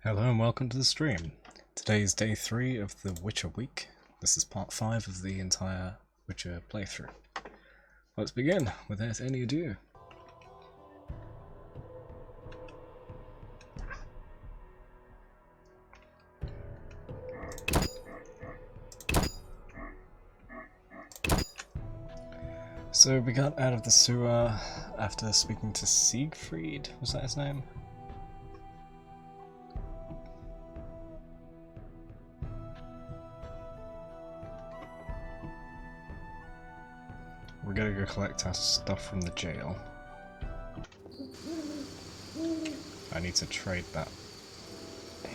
Hello and welcome to the stream. Today is day 3 of the Witcher week. This is part 5 of the entire Witcher playthrough. Let's begin without any ado. So we got out of the sewer after speaking to Siegfried, was that his name? We're gonna go collect our stuff from the jail. I need to trade that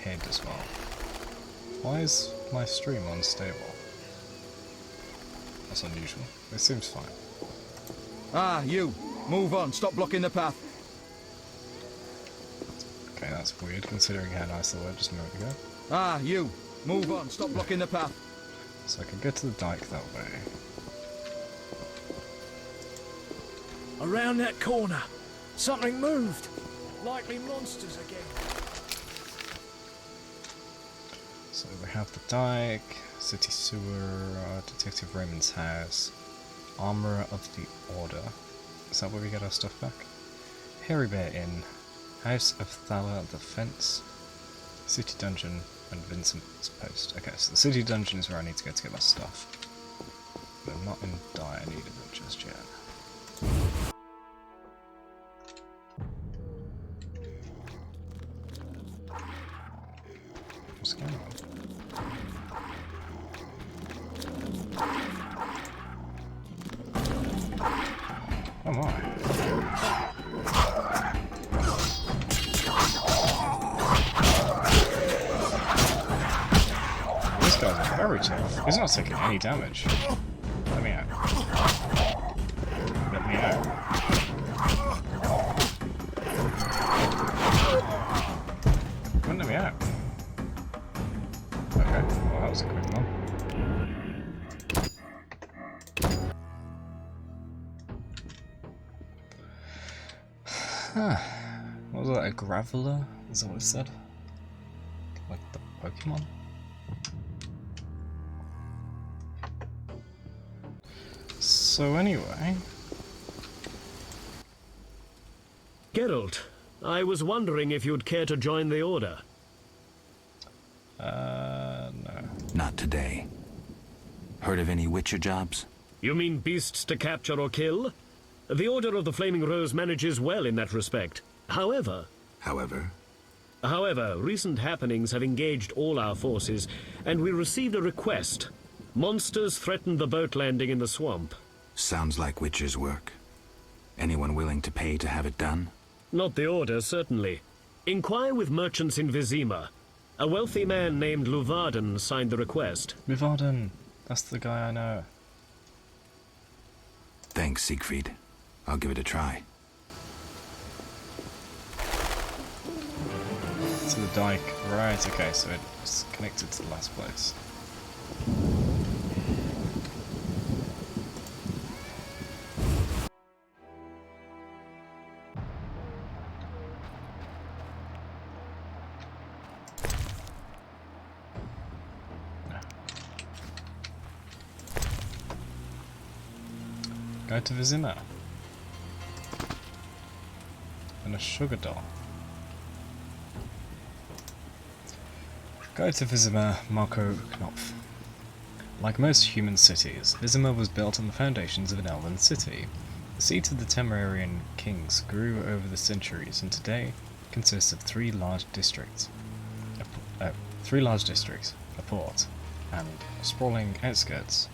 head as well. Why is my stream unstable? That's unusual. It seems fine. Ah, you! Move on, stop blocking the path. Okay, that's weird considering how nice they were just a minute ago. Ah, you! Move on, stop blocking the path. So I can get to the dike that way. Around that corner. Something moved. Likely monsters again. So we have the dike, city sewer, Detective Raymond's house, Armourer of the Order. Is that where we get our stuff back? Hairy Bear Inn, House of Thala the Fence, City Dungeon, and Vincent's Post. Okay, so the City Dungeon is where I need to get my stuff. But I'm not in dire need of it just yet. What's going on? Oh my. This guy's very tough. He's not taking any damage. Let me out. Let me out. Wouldn't let me out. Okay, well that was a quick one. What was that, a Graveler? Is that what it said? Like the Pokemon? So anyway... Geralt, I was wondering if you'd care to join the Order. No. Not today. Heard of any Witcher jobs? You mean beasts to capture or kill? The Order of the Flaming Rose manages well in that respect. However, recent happenings have engaged all our forces, and we received a request. Monsters threatened the boat landing in the swamp. Sounds like Witcher's work. Anyone willing to pay to have it done? Not the Order, certainly. Inquire with merchants in Vizima. A wealthy man named Luvarden signed the request. Luvarden! That's the guy I know. Thanks, Siegfried. I'll give it a try. To the dike. Right, okay, so it's connected to the last place. Go to Vizima. And a sugar doll. Go to Vizima, Marco Knopf. Like most human cities, Vizima was built on the foundations of an elven city. The seat of the Temerian kings grew over the centuries and today consists of three large districts, a port, and sprawling outskirts.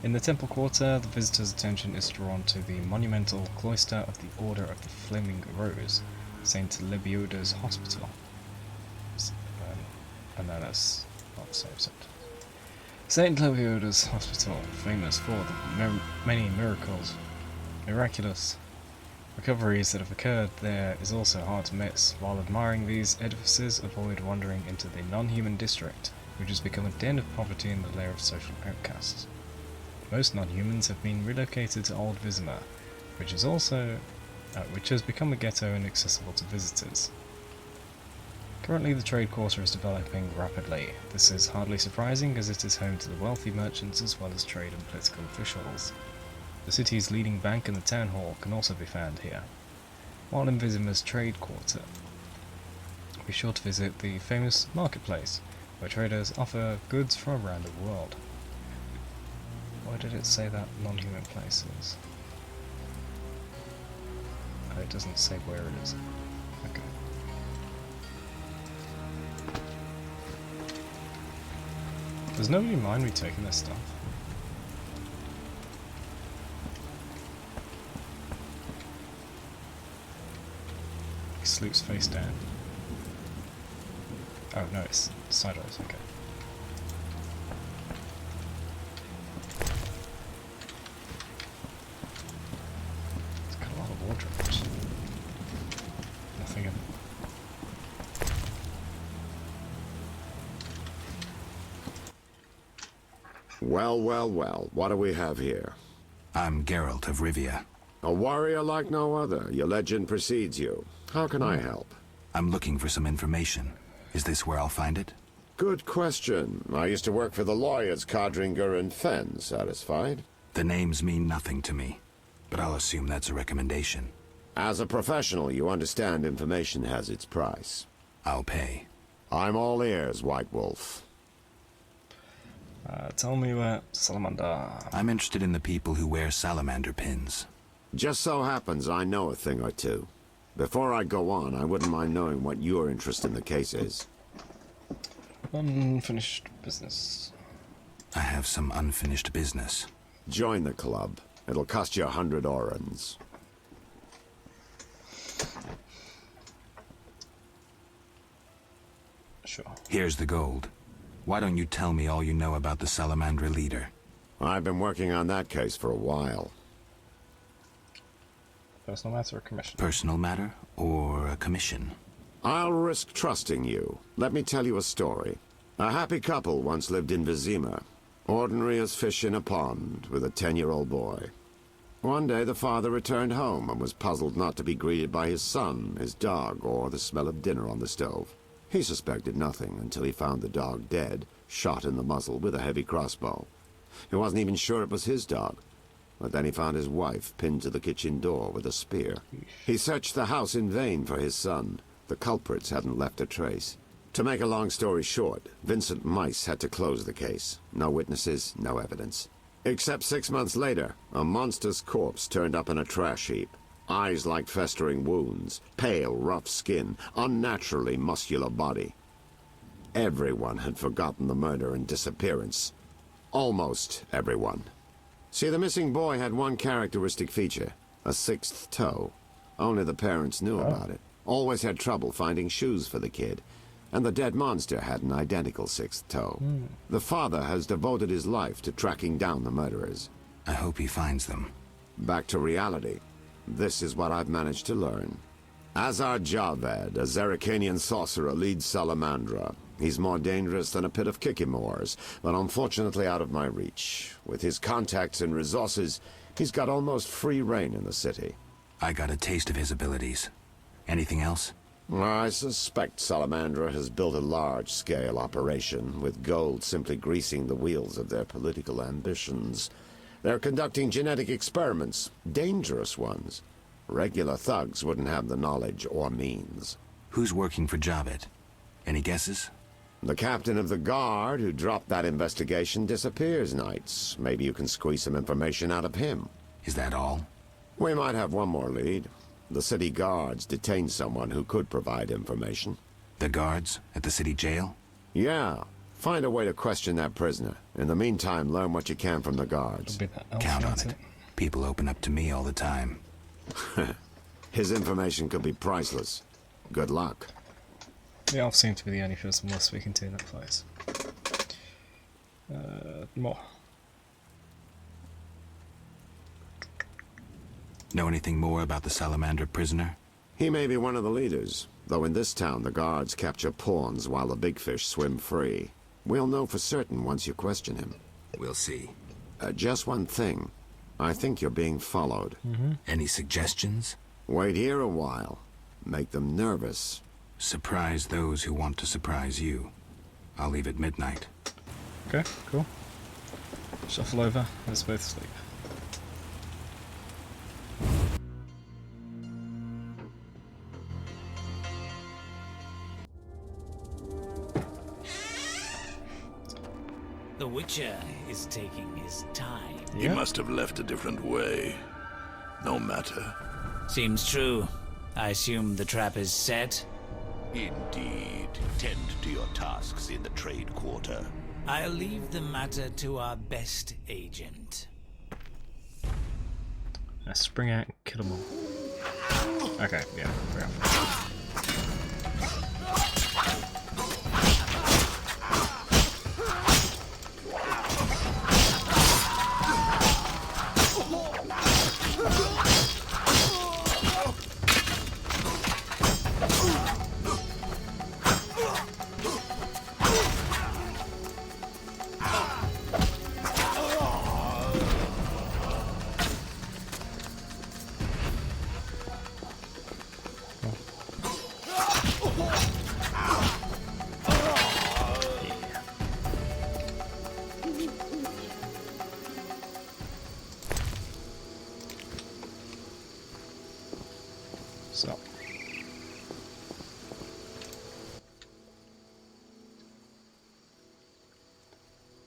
In the Temple Quarter, the visitor's attention is drawn to the monumental cloister of the Order of the Flaming Rose, St. Lebioda's Hospital. And then that's not the same set. St. Lebioda's Hospital, famous for the many miraculous recoveries that have occurred there, is also hard to miss. While admiring these edifices, avoid wandering into the non-human district, which has become a den of poverty and the lair of social outcasts. Most non-humans have been relocated to Old Vizima, which has become a ghetto inaccessible to visitors. Currently the trade quarter is developing rapidly. This is hardly surprising as it is home to the wealthy merchants as well as trade and political officials. The city's leading bank and the town hall can also be found here. While in Vizima's trade quarter, be sure to visit the famous marketplace, where traders offer goods from around the world. Why did it say that non-human places? Oh, it doesn't say where it is. Okay. Does nobody mind me taking this stuff? He sloops face down. Oh no, it's sideways, okay. It's got a lot of wardrobes. Nothing in it. Well, well, well, what do we have here? I'm Geralt of Rivia. A warrior like no other. Your legend precedes you. How can I help? I'm looking for some information. Is this where I'll find it? Good question. I used to work for the lawyers Codringer and Fenn. Satisfied? The names mean nothing to me, but I'll assume that's a recommendation. As a professional, you understand information has its price. I'll pay. I'm all ears, White Wolf. Tell me where Salamander... I'm interested in the people who wear salamander pins. Just so happens I know a thing or two. Before I go on, I wouldn't mind knowing what your interest in the case is. Unfinished business. I have some unfinished business. Join the club. It'll cost you 100 orens. Sure. Here's the gold. Why don't you tell me all you know about the Salamandra leader? I've been working on that case for a while. Personal matter or commission? Personal matter or a commission? I'll risk trusting you. Let me tell you a story. A happy couple once lived in Vizima. Ordinary as fish in a pond, with a 10-year-old boy. One day the father returned home and was puzzled not to be greeted by his son, his dog, or the smell of dinner on the stove. He suspected nothing until he found the dog dead, shot in the muzzle with a heavy crossbow. He wasn't even sure it was his dog. But then he found his wife pinned to the kitchen door with a spear. He searched the house in vain for his son. The culprits hadn't left a trace. To make a long story short, Vincent Mice had to close the case. No witnesses, no evidence. Except 6 months later, a monster's corpse turned up in a trash heap. Eyes like festering wounds, pale, rough skin, unnaturally muscular body. Everyone had forgotten the murder and disappearance. Almost everyone. See, the missing boy had one characteristic feature, a 6th toe. Only the parents knew about it. Always had trouble finding shoes for the kid. And the dead monster had an identical 6th toe. The father has devoted his life to tracking down the murderers. I hope he finds them. Back to reality. This is what I've managed to learn. Azar Javed, a Zerrikanian sorcerer, leads Salamandra. He's more dangerous than a pit of Kikimors, but unfortunately out of my reach. With his contacts and resources, he's got almost free reign in the city. I got a taste of his abilities. Anything else? I suspect Salamandra has built a large-scale operation, with gold simply greasing the wheels of their political ambitions. They're conducting genetic experiments, dangerous ones. Regular thugs wouldn't have the knowledge or means. Who's working for Javed? Any guesses? The captain of the guard who dropped that investigation disappears nights. Maybe you can squeeze some information out of him. Is that all? We might have one more lead. The city guards detained someone who could provide information. The guards at the city jail? Yeah. Find a way to question that prisoner. In the meantime, learn what you can from the guards. It'll be that elf, Count on won't it. People open up to me all the time. His information could be priceless. Good luck. The elf seemed to be the only person worth speaking to in that place. More. Know anything more about the Salamander prisoner? He may be one of the leaders, though in this town the guards capture pawns while the big fish swim free. We'll know for certain once you question him. We'll see. Just one thing. I think you're being followed. Any suggestions? Wait here a while. Make them nervous. Surprise those who want to surprise you. I'll leave at midnight. Okay, cool. Shuffle over, let's both sleep. The Witcher is taking his time. He must have left a different way. No matter. Seems true. I assume the trap is set. Indeed. Tend to your tasks in the trade quarter. I'll leave the matter to our best agent. Let's spring out and kill them all. Okay, yeah, fair enough. So.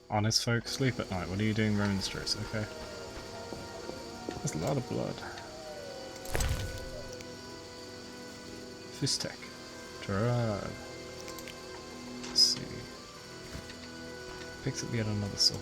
Honest folks sleep at night. What are you doing, Roman Stress? Okay. There's a lot of blood. Fistek. Drug. Let's see. Picks up yet another sword.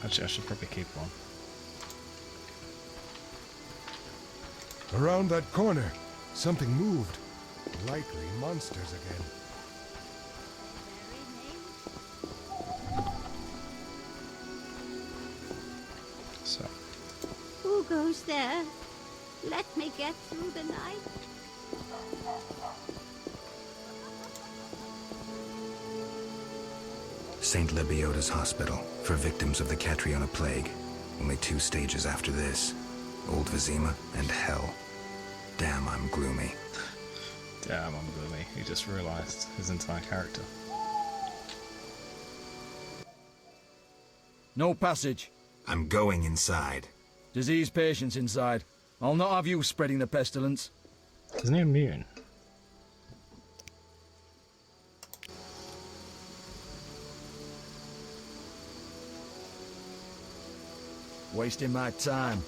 Actually, I should probably keep one. Around that corner, something moved. Likely monsters again. So. Who goes there? Let me get through the night. St. Lebioda's hospital for victims of the Catriona plague. Only 2 stages after this. Old Vizima and Hell. Damn, I'm gloomy. Damn, I'm gloomy. He just realised his entire character. No passage. I'm going inside. Disease patients inside. I'll not have you spreading the pestilence. Isn't he immune? Wasting my time.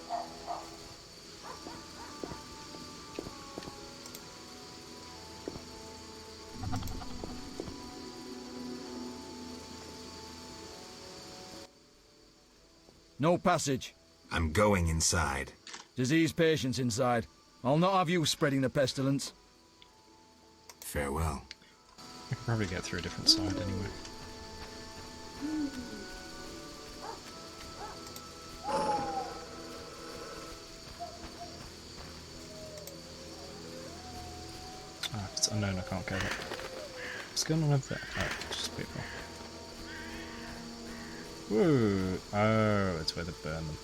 No passage. I'm going inside. Disease patients inside. I'll not have you spreading the pestilence. Farewell. I could probably get through a different side anyway. Ah, if it's unknown, I can't get it. What's going on over there? Oh, just people. Whoa! Oh, it's where they burn them.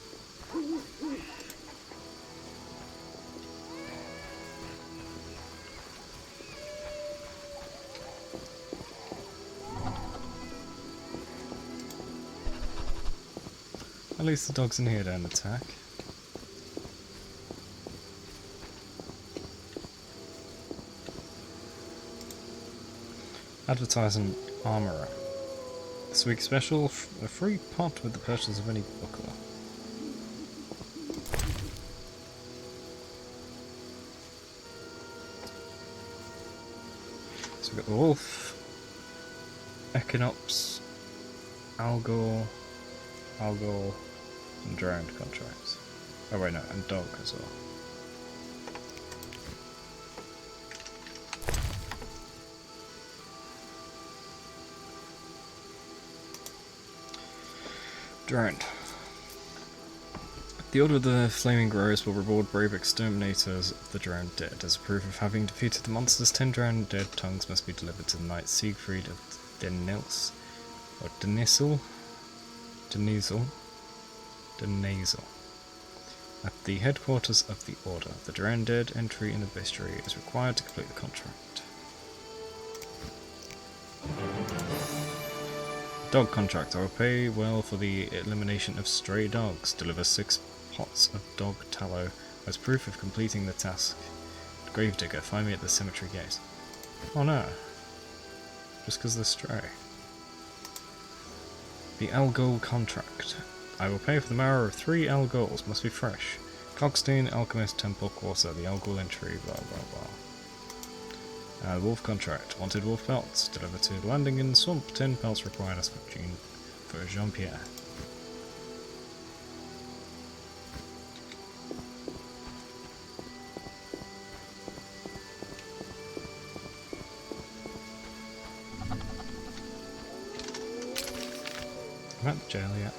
At least the dogs in here don't attack. Advertising Armourer. This week's special, a free pot with the purchase of any buckler. So we've got the wolf, Equinops, Algor, and drowned contracts. Oh wait, no, and dog as well. Drowned. The Order of the Flaming Rose will reward brave exterminators of the drowned dead. As a proof of having defeated the monsters, 10 drowned dead tongues must be delivered to the knight Siegfried of Denils, or Denisel, at the headquarters of the Order. The drowned dead entry in the bestiary is required to complete the contract. Dog contract. I will pay well for the elimination of stray dogs. Deliver 6 pots of dog tallow as proof of completing the task. Gravedigger, find me at the cemetery gate. Oh no. Just because they're stray. The Algol contract. I will pay for the marrow of 3 Algols, must be fresh. Cockstein, Alchemist, Temple, Quarter, the Algol entry, blah blah blah. Wolf contract. Wanted wolf pelts. Deliver to landing in swamp. 10 pelts required as for Jean-Pierre. I'm at the jail yet.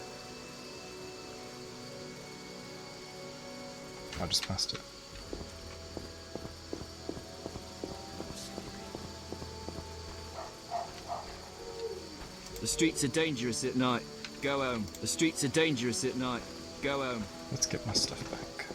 I just passed it. The streets are dangerous at night. Go home. The streets are dangerous at night. Go home. Let's get my stuff back.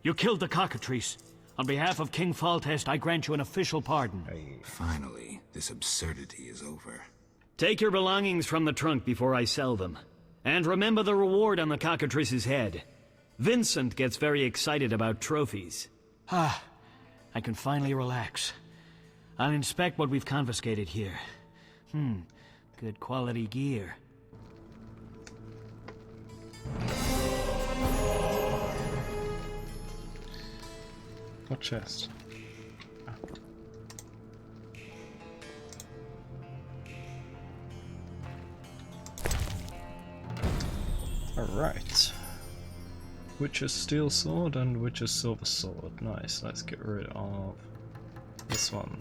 You killed the cockatrice. On behalf of King Foltest, I grant you an official pardon. Finally, this absurdity is over. Take your belongings from the trunk before I sell them. And remember the reward on the cockatrice's head. Vincent gets very excited about trophies. Ah, I can finally relax. I'll inspect what we've confiscated here. Good quality gear. What chest? Alright. Witcher's Steel Sword and Witcher's Silver Sword. Nice, let's get rid of this one.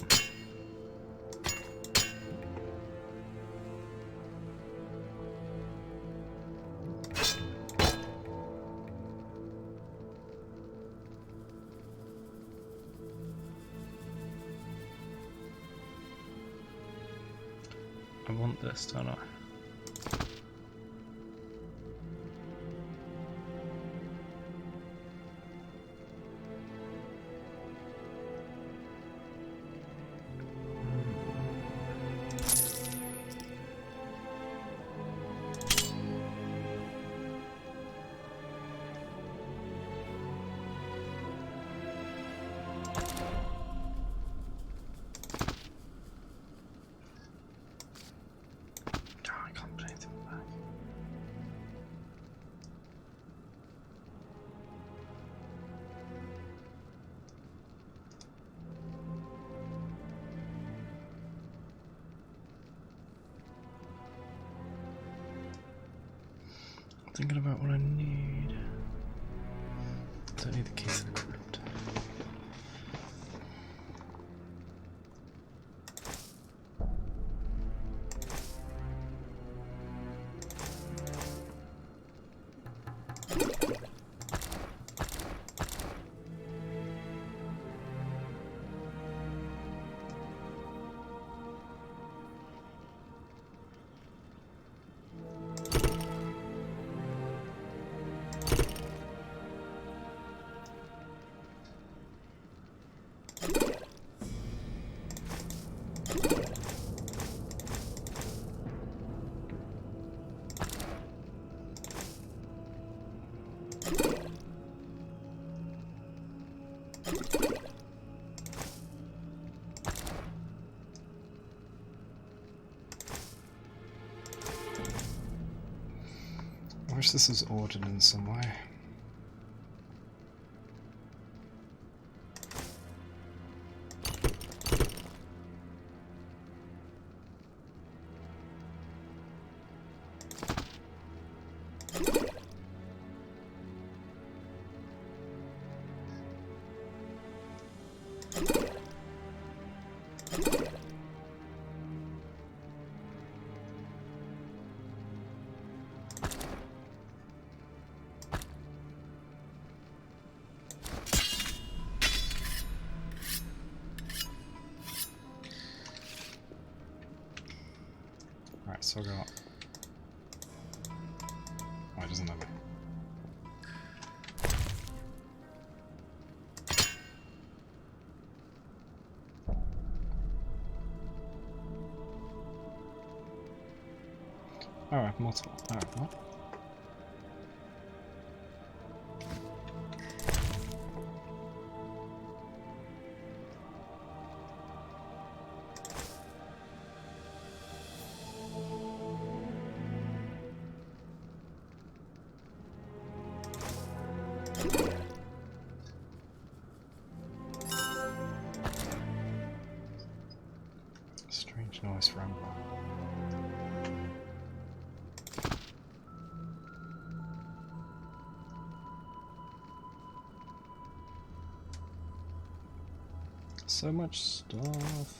I want this, don't I? Thinking about what I need. Don't need the key to the crypt. wish this was ordered in some way. Alright, so I got... Oh, it doesn't have it. Alright, multiple. Alright, what? Strange noise from so much stuff.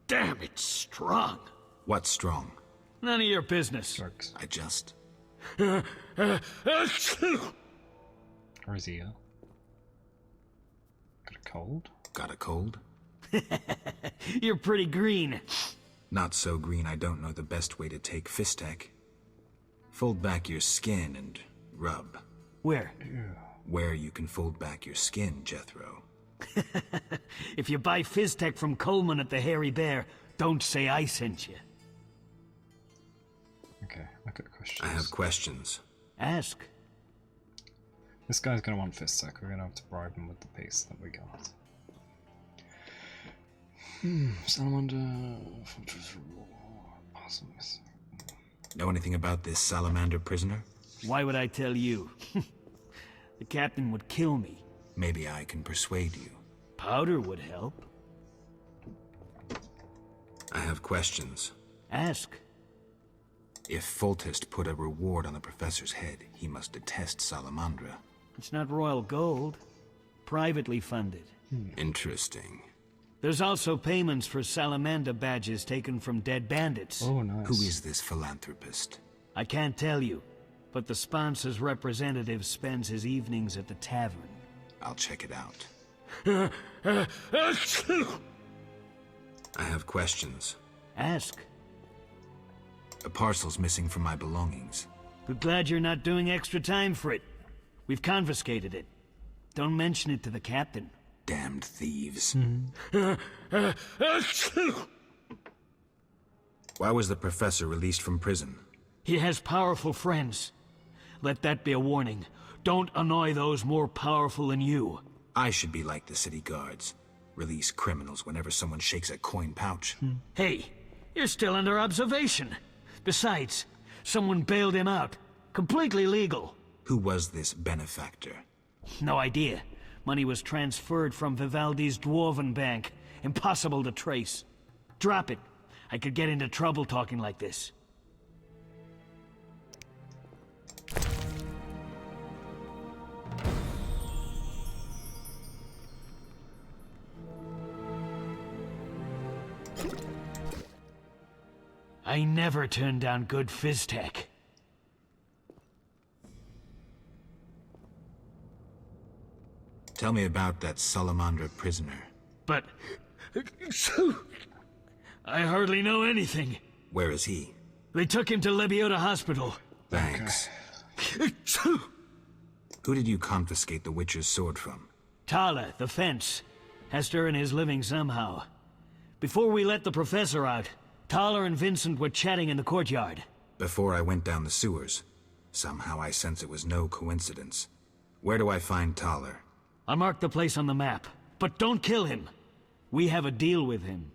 Damn, it's strong. What's strong? None of your business. Drugs. I just... Or is he ill? Got a cold? Got a cold? You're pretty green. Not so green I don't know the best way to take Fistek. Fold back your skin and rub. Where? Where you can fold back your skin, Jethro. If you buy Fizztech from Coleman at the Hairy Bear, don't say I sent you. Okay, I got questions. I have questions. Ask. This guy's gonna want Fistek. We're gonna have to bribe him with the piece that we got. Salamander... Fortress Reward... Awesome. Know anything about this salamander prisoner? Why would I tell you? The captain would kill me. Maybe I can persuade you. Powder would help. I have questions. Ask. If Foltest put a reward on the professor's head, he must detest Salamandra. It's not royal gold. Privately funded. Interesting. There's also payments for Salamander badges taken from dead bandits. Oh, nice. Who is this philanthropist? I can't tell you, but the sponsor's representative spends his evenings at the tavern. I'll check it out. I have questions. Ask. A parcel's missing from my belongings. But glad you're not doing extra time for it. We've confiscated it. Don't mention it to the captain. Damned thieves. Why was the professor released from prison? He has powerful friends. Let that be a warning. Don't annoy those more powerful than you. I should be like the city guards. Release criminals whenever someone shakes a coin pouch. Hey, you're still under observation. Besides, someone bailed him out. Completely legal. Who was this benefactor? No idea. Money was transferred from Vivaldi's Dwarven Bank. Impossible to trace. Drop it. I could get into trouble talking like this. I never turn down good Fizztech. Tell me about that Salamandra prisoner. But... I hardly know anything. Where is he? They took him to Lebioda Hospital. Thanks. Who did you confiscate the Witcher's sword from? Tala, the fence. Has to earn his living somehow. Before we let the professor out, Tala and Vincent were chatting in the courtyard. Before I went down the sewers. Somehow I sense it was no coincidence. Where do I find Thaler? I marked the place on the map. But don't kill him. We have a deal with him.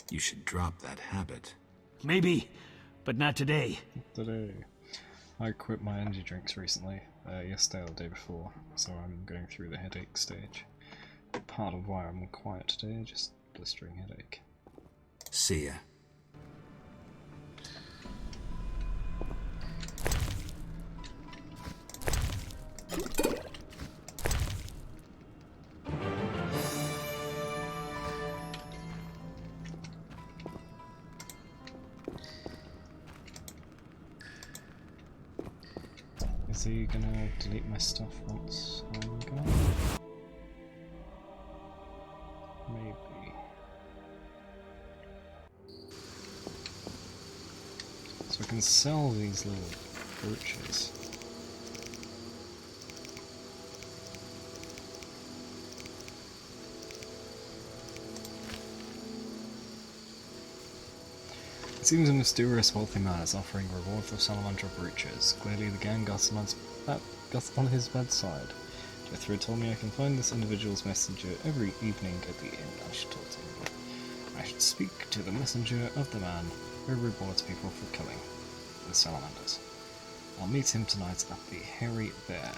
You should drop that habit. Maybe, but not today. Today. I quit my energy drinks recently, yesterday or the day before, so I'm going through the headache stage. Part of why I'm quiet today, just blistering headache. See ya. Is he gonna delete my stuff once I'm gone? Maybe. So we can sell these little brooches. It seems a mysterious wealthy man is offering reward for Salamander brooches. Clearly the gang got on his bedside. Jethro told me I can find this individual's messenger every evening at the inn. I should speak to the messenger of the man who rewards people for killing the salamanders. I'll meet him tonight at the Hairy Bear.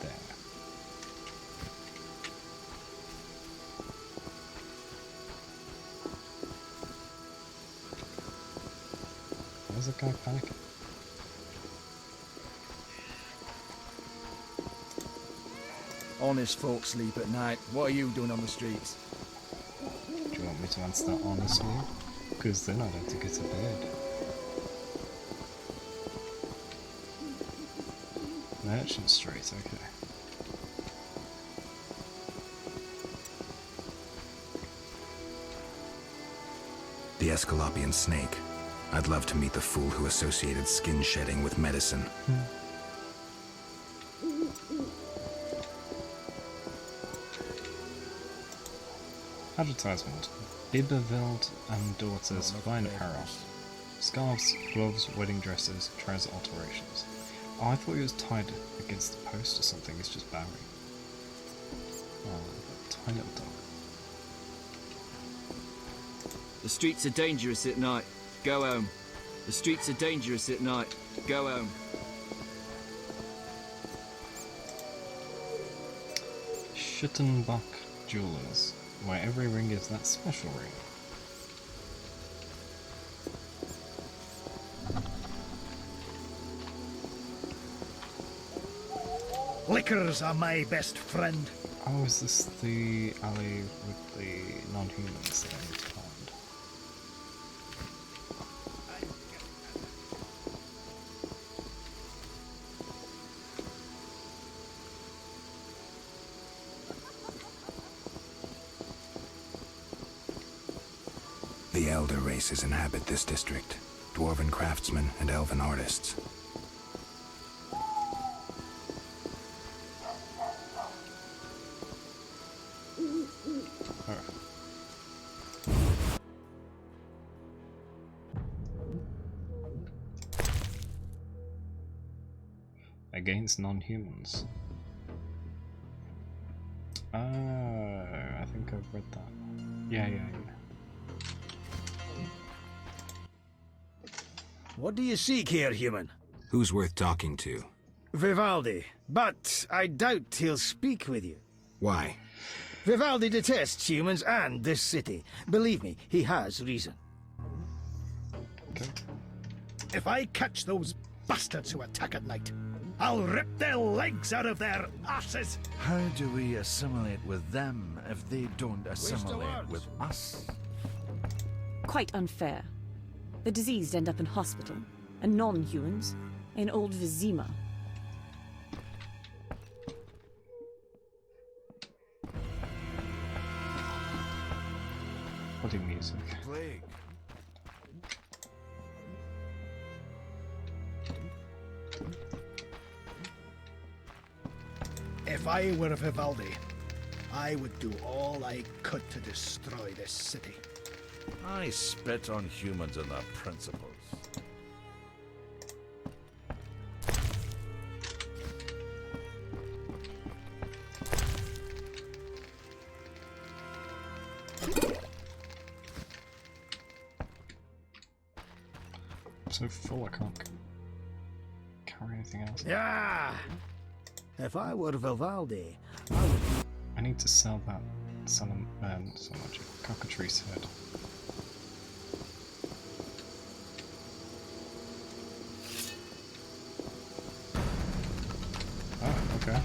There. Where's the guy panicking? Honest folks sleep at night. What are you doing on the streets? Do you want me to answer that honestly? Because then I'd have to get to bed. Merchant Street, okay. The Escalopian snake. I'd love to meet the fool who associated skin shedding with medicine. Advertisement. Iberveld and Daughters Fine Apparel. Scarves, gloves, wedding dresses, trouser alterations. Oh, I thought he was tied against the post or something. It's just Barry. Oh, that tiny little dog. The streets are dangerous at night. Go home. The streets are dangerous at night. Go home. Schuttenbach Jewelers, where every ring is that special ring. Liquors are my best friend. Oh, is this the alley with the non-humans that I need to find? The elder races inhabit this district. Dwarven craftsmen and elven artists. Against non-humans. I think I've read that. Yeah. What do you seek here, human? Who's worth talking to? Vivaldi, but I doubt he'll speak with you. Why? Vivaldi detests humans and this city. Believe me, he has reason. Okay. If I catch those bastards who attack at night, I'll rip their legs out of their asses! How do we assimilate with them if they don't assimilate with us? Quite unfair. The diseased end up in hospital, and non-humans in Old Vizima. Body music. Plague. If I were Vivaldi, I would do all I could to destroy this city. I spit on humans and their principles. I'm so full I can't carry anything else. Yeah! If I were Vivaldi, I need to sell that so much cockatrice head. Oh, okay.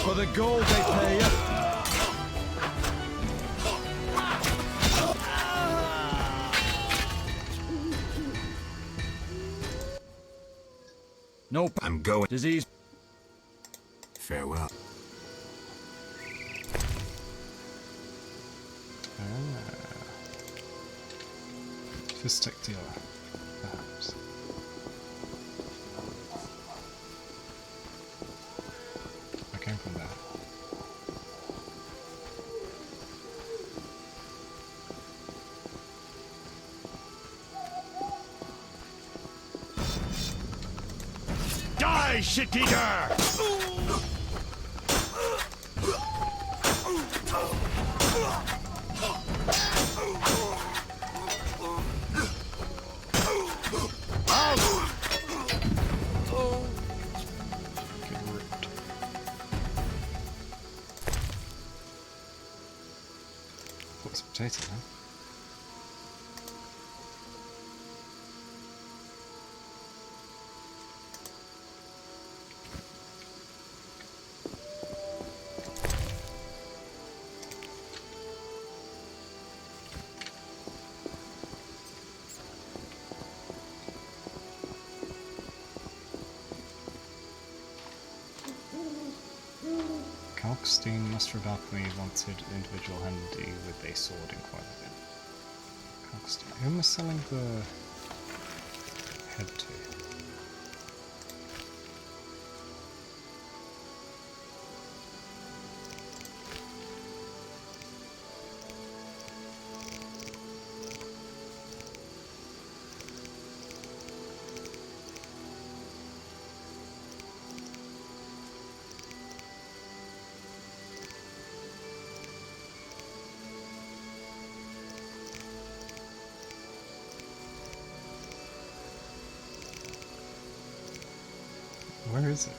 For the gold they pay you. Nope. I'm going. Disease. Farewell. Fistic dealer, perhaps. I came from there. die, shit-eater! What's a potato now? Kalkstein, Master of Alchemy, wanted individual handy with a sword inquired. Kalkstein. Who am I selling the head to? Where is it?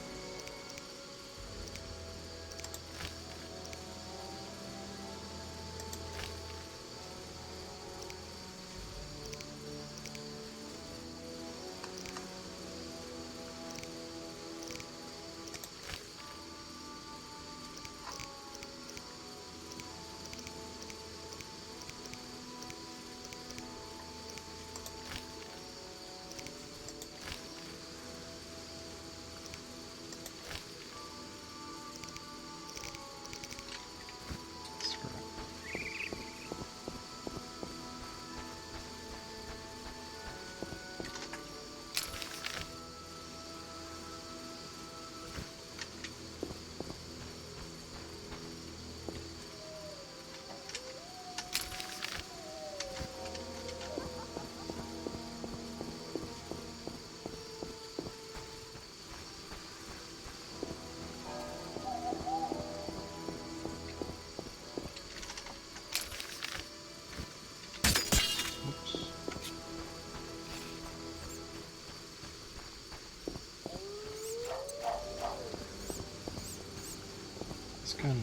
Let's go now.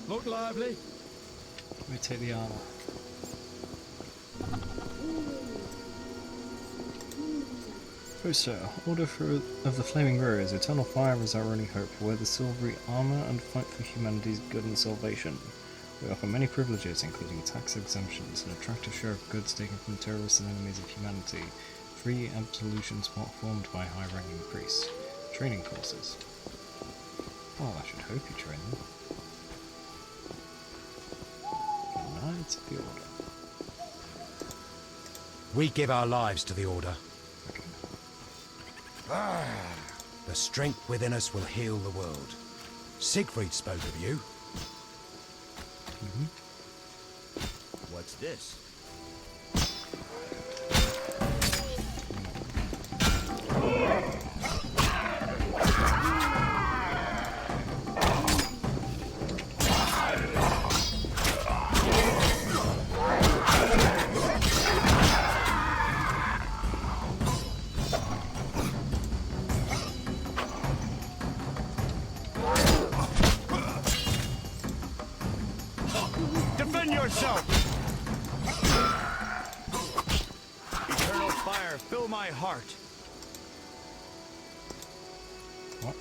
Look lively. Let me take the armor. Oh sir, Order of the Flaming Rose, eternal fire is our only hope. Wear the silvery armor and fight for humanity's good and salvation. We offer many privileges, including tax exemptions, an attractive share of goods taken from terrorists and enemies of humanity, free absolutions formed by high-ranking priests, training courses. Well, I should hope you train them. Knights of the Order. We give our lives to the Order. The strength within us will heal the world. Siegfried spoke of you. What's this? Defend yourself! Eternal fire, fill my heart. What?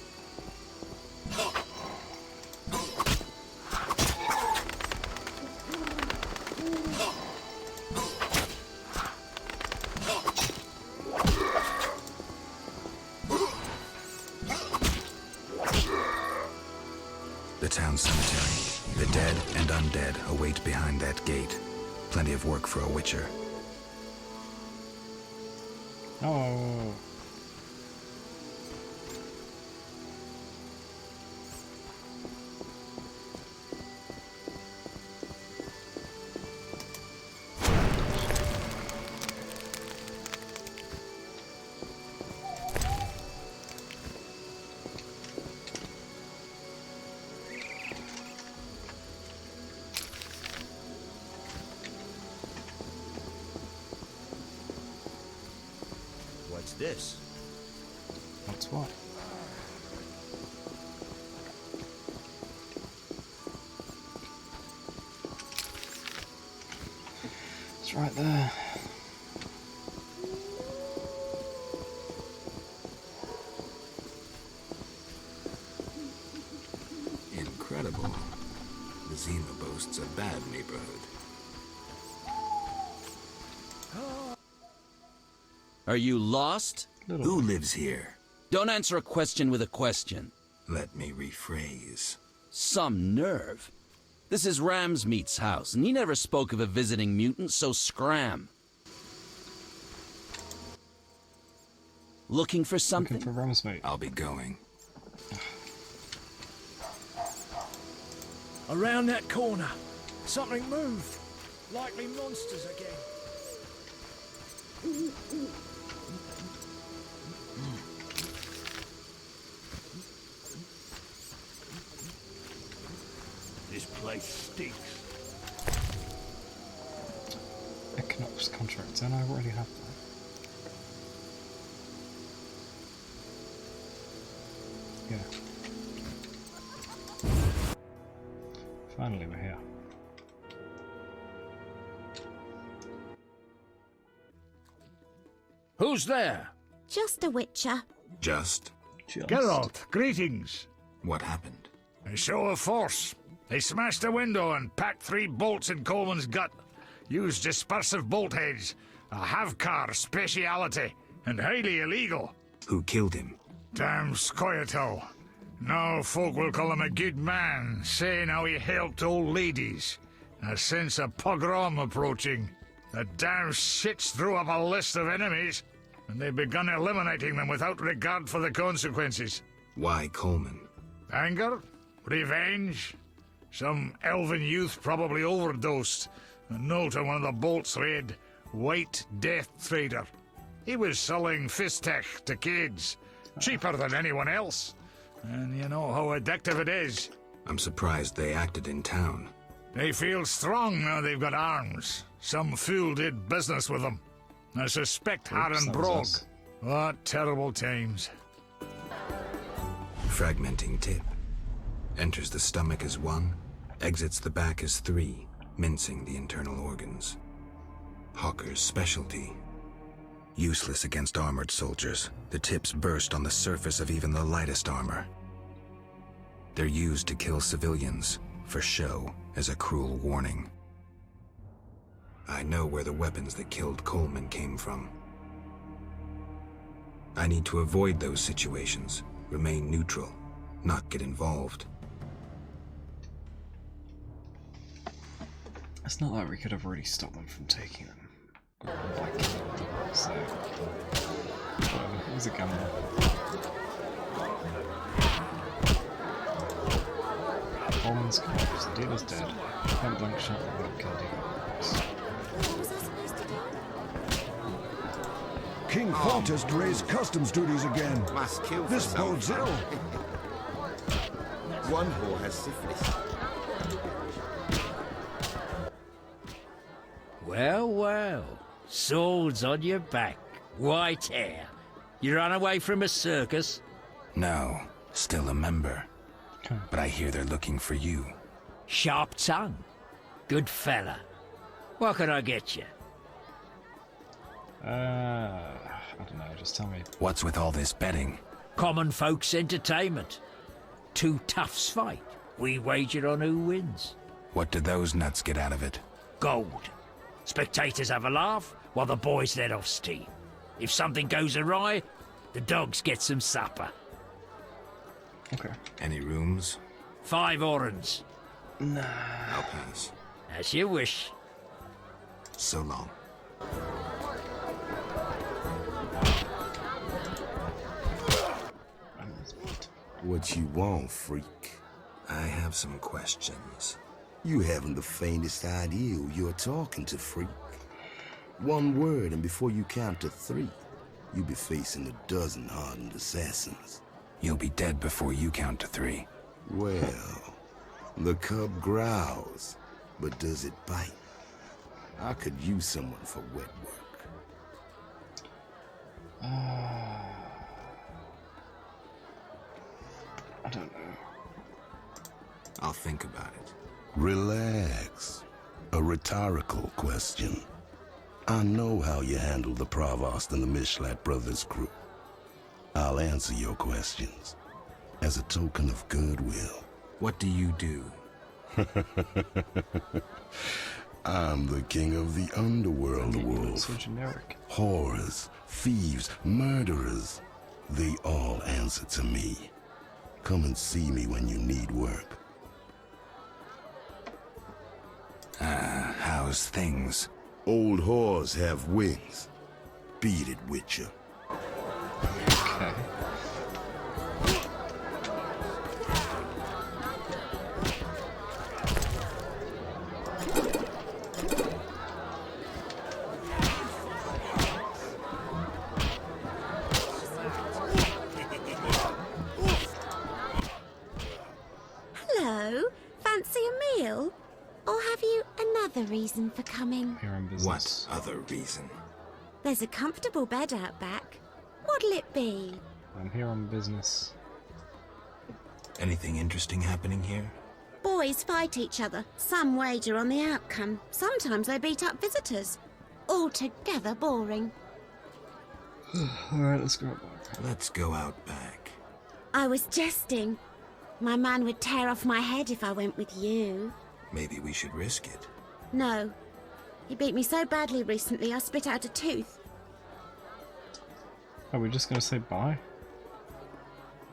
The town cemetery. The dead and undead await behind that gate. Plenty of work for a witcher. Oh. What's this? What's what? It's right there. Incredible. Vizima boasts a bad neighborhood. Are you lost? Who lives here? Don't answer a question with a question. Let me rephrase. Some nerve. This is Ramsmeat's house, and he never spoke of a visiting mutant, so scram. Looking for something? Looking for Ramsmeat. I'll be going. Around that corner. Something moved. Likely monsters again. This place stinks. Equinox contract, and I already have that. Yeah. Finally, we're here. Who's there? Just a witcher. Just? Geralt, greetings. What happened? A show of force. They smashed a window and packed 3 bolts in Coleman's gut. Used dispersive bolt heads. A Havkar speciality. And highly illegal. Who killed him? Damn Scoia'tael. Now folk will call him a good man, saying how he helped old ladies. A sense of pogrom approaching. The damn shits threw up a list of enemies, and they've begun eliminating them without regard for the consequences. Why Coleman? Anger? Revenge? Some elven youth probably overdosed. A note on one of the bolts read, White Death Trader. He was selling Fistech to kids. Cheaper than anyone else. And you know how addictive it is. I'm surprised they acted in town. They feel strong now they've got arms. Some fool did business with them. I suspect Harren broke. What terrible times. Fragmenting tip. Enters the stomach as 1, exits the back as 3, mincing the internal organs. Hawker's specialty. Useless against armored soldiers, the tips burst on the surface of even the lightest armor. They're used to kill civilians, for show, as a cruel warning. I know where the weapons that killed Coleman came from. I need to avoid those situations, remain neutral, not get involved. It's not like we could have already stopped them from taking them. Like, so... Where's it going? Coleman's corpse, the dealer's dead. Point blank shot that would kill the King Foltest raised customs duties again. Must kill This bodes ill. One whore has syphilis. Well, well. Swords on your back. White hair. You ran away from a circus? No, still a member. But I hear they're looking for you. Sharp tongue. Good fella. What can I get you? I don't know, just tell me. What's with all this betting? Common folks' entertainment. Two toughs fight. We wager on who wins. What do those nuts get out of it? Gold. Spectators have a laugh, while the boys let off steam. If something goes awry, the dogs get some supper. Okay. Any rooms? 5 orens. Nah. I'll pass. As you wish. So long. What you want, freak? I have some questions. You haven't the faintest idea who you're talking to, freak. One word, and before you count to 3, you'll be facing a dozen hardened assassins. You'll be dead before you count to 3. Well, the cub growls, but does it bite? I could use someone for wet work. I don't know. I'll think about it. Relax. A rhetorical question. I know how you handle the Provost and the Mishlat brothers' crew. I'll answer your questions as a token of goodwill. What do you do? I'm the king of the underworld, Wolf. So generic. Whores, thieves, murderers. They all answer to me. Come and see me when you need work. How's things? Old whores have wings. Beat it, Witcher. Okay. Hello, fancy a meal? Or have you another reason for coming? Here on business. What other reason? There's a comfortable bed out back. What'll it be? I'm here on business. Anything interesting happening here? Boys fight each other. Some wager on the outcome. Sometimes they beat up visitors. Altogether boring. Alright, let's go out back. Let's go out back. I was jesting. My man would tear off my head if I went with you. Maybe we should risk it. No. He beat me so badly recently I spit out a tooth. Are we just gonna say bye?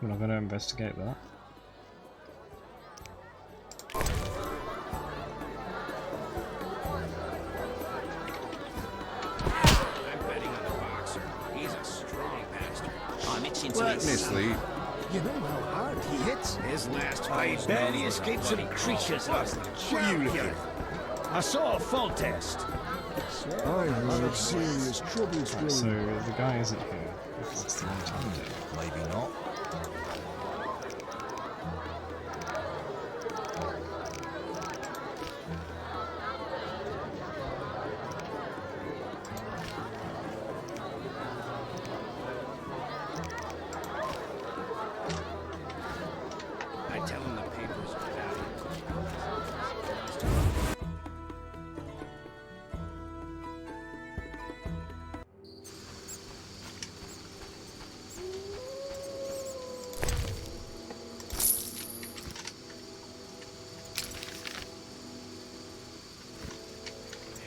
We're not gonna investigate that. I'm betting on the boxer. He's a strong bastard. I'm itching to What, eat Miss Lee? You know how hard he hits? His last I fight. bet he escaped some creatures last night. What are you looking at? I saw a full test. I heard serious trouble's Right, so the guy isn't here. If that's the wrong time to. Maybe not. I tell him the papers are valuable.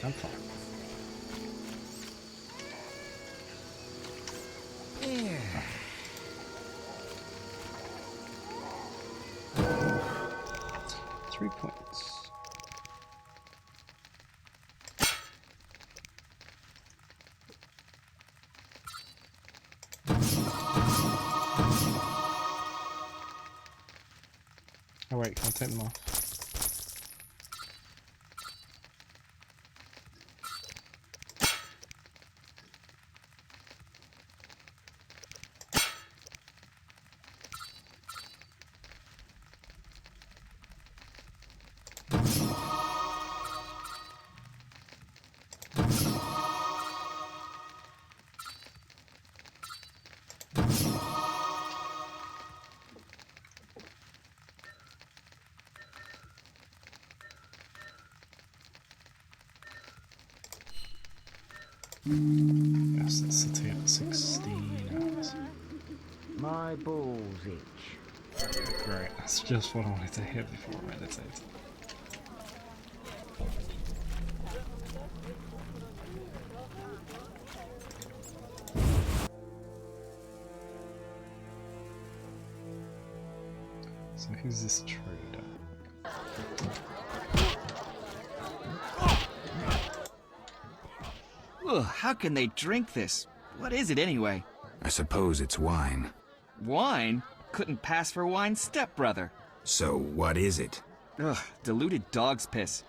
I'm fine. Yeah. 3 points. Oh wait, can I take them off? Yes, that's City at 16 hours. My balls itch. Great, that's just what I wanted to hear before I meditate. So who's this trader? Ugh, how can they drink this? What is it anyway? I suppose it's wine. Wine? Couldn't pass for wine, stepbrother. So what is it? Ugh, diluted dog's piss.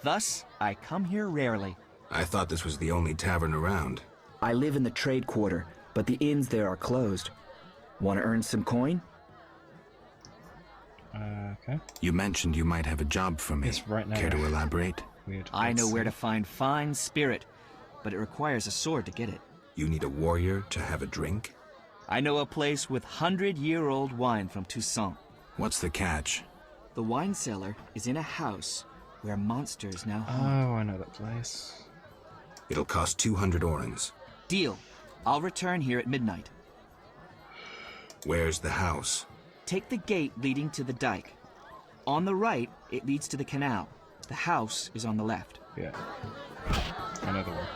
Thus, I come here rarely. I thought this was the only tavern around. I live in the trade quarter, but the inns there are closed. Want to earn some coin? Okay. You mentioned you might have a job for me. Yes, right now. Care to elaborate? I know where to find fine spirit, but it requires a sword to get it. You need a warrior to have a drink? I know a place with 100-year-old wine from Toussaint. What's the catch? The wine cellar is in a house where monsters now haunt. Oh, I know that place. It'll cost 200 orens. Deal. I'll return here at midnight. Where's the house? Take the gate leading to the dike. On the right, it leads to the canal. The house is on the left. Yeah. Another one.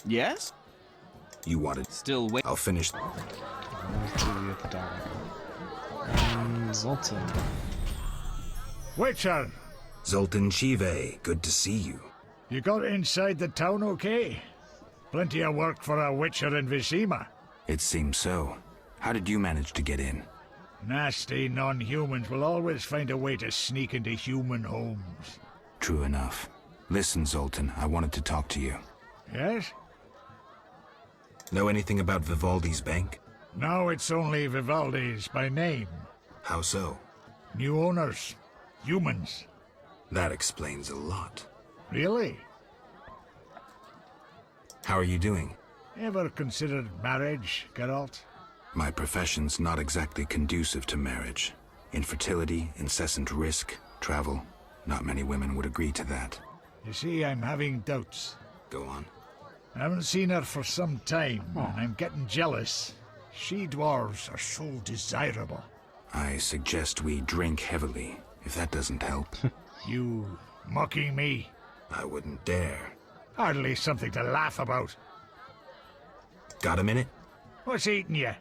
Yes? You wanted... Still wait. I'll finish... Zoltan. Witcher! Zoltan Chive, good to see you. You got inside the town okay? Plenty of work for a witcher in Vizima. It seems so. How did you manage to get in? Nasty non-humans will always find a way to sneak into human homes. True enough. Listen, Zoltan, I wanted to talk to you. Yes? Know anything about Vivaldi's bank? Now it's only Vivaldi's by name. How so? New owners. Humans. That explains a lot. Really? How are you doing? Ever considered marriage, Geralt? My profession's not exactly conducive to marriage. Infertility, incessant risk, travel. Not many women would agree to that. You see, I'm having doubts. Go on. I haven't seen her for some time, and I'm getting jealous. She-dwarves are so desirable. I suggest we drink heavily, if that doesn't help. You mocking me? I wouldn't dare. Hardly something to laugh about. Got a minute? What's eating you?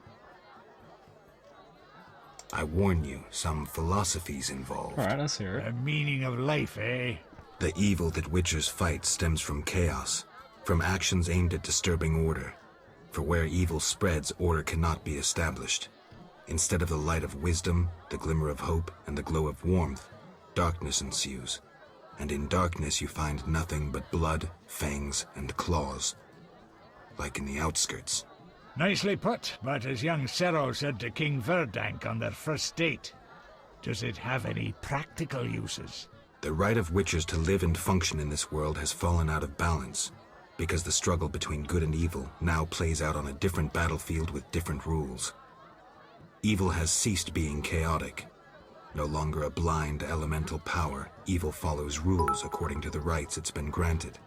I warn you, some philosophy's involved. Alright, let's hear it. The meaning of life, eh? The evil that witchers fight stems from chaos, from actions aimed at disturbing order. For where evil spreads, order cannot be established. Instead of the light of wisdom, the glimmer of hope, and the glow of warmth, darkness ensues. And in darkness you find nothing but blood, fangs, and claws. Like in the outskirts. Nicely put, but as young Cero said to King Verdank on their first date, does it have any practical uses? The right of witchers to live and function in this world has fallen out of balance, because the struggle between good and evil now plays out on a different battlefield with different rules. Evil has ceased being chaotic. No longer a blind elemental power, evil follows rules according to the rights it's been granted.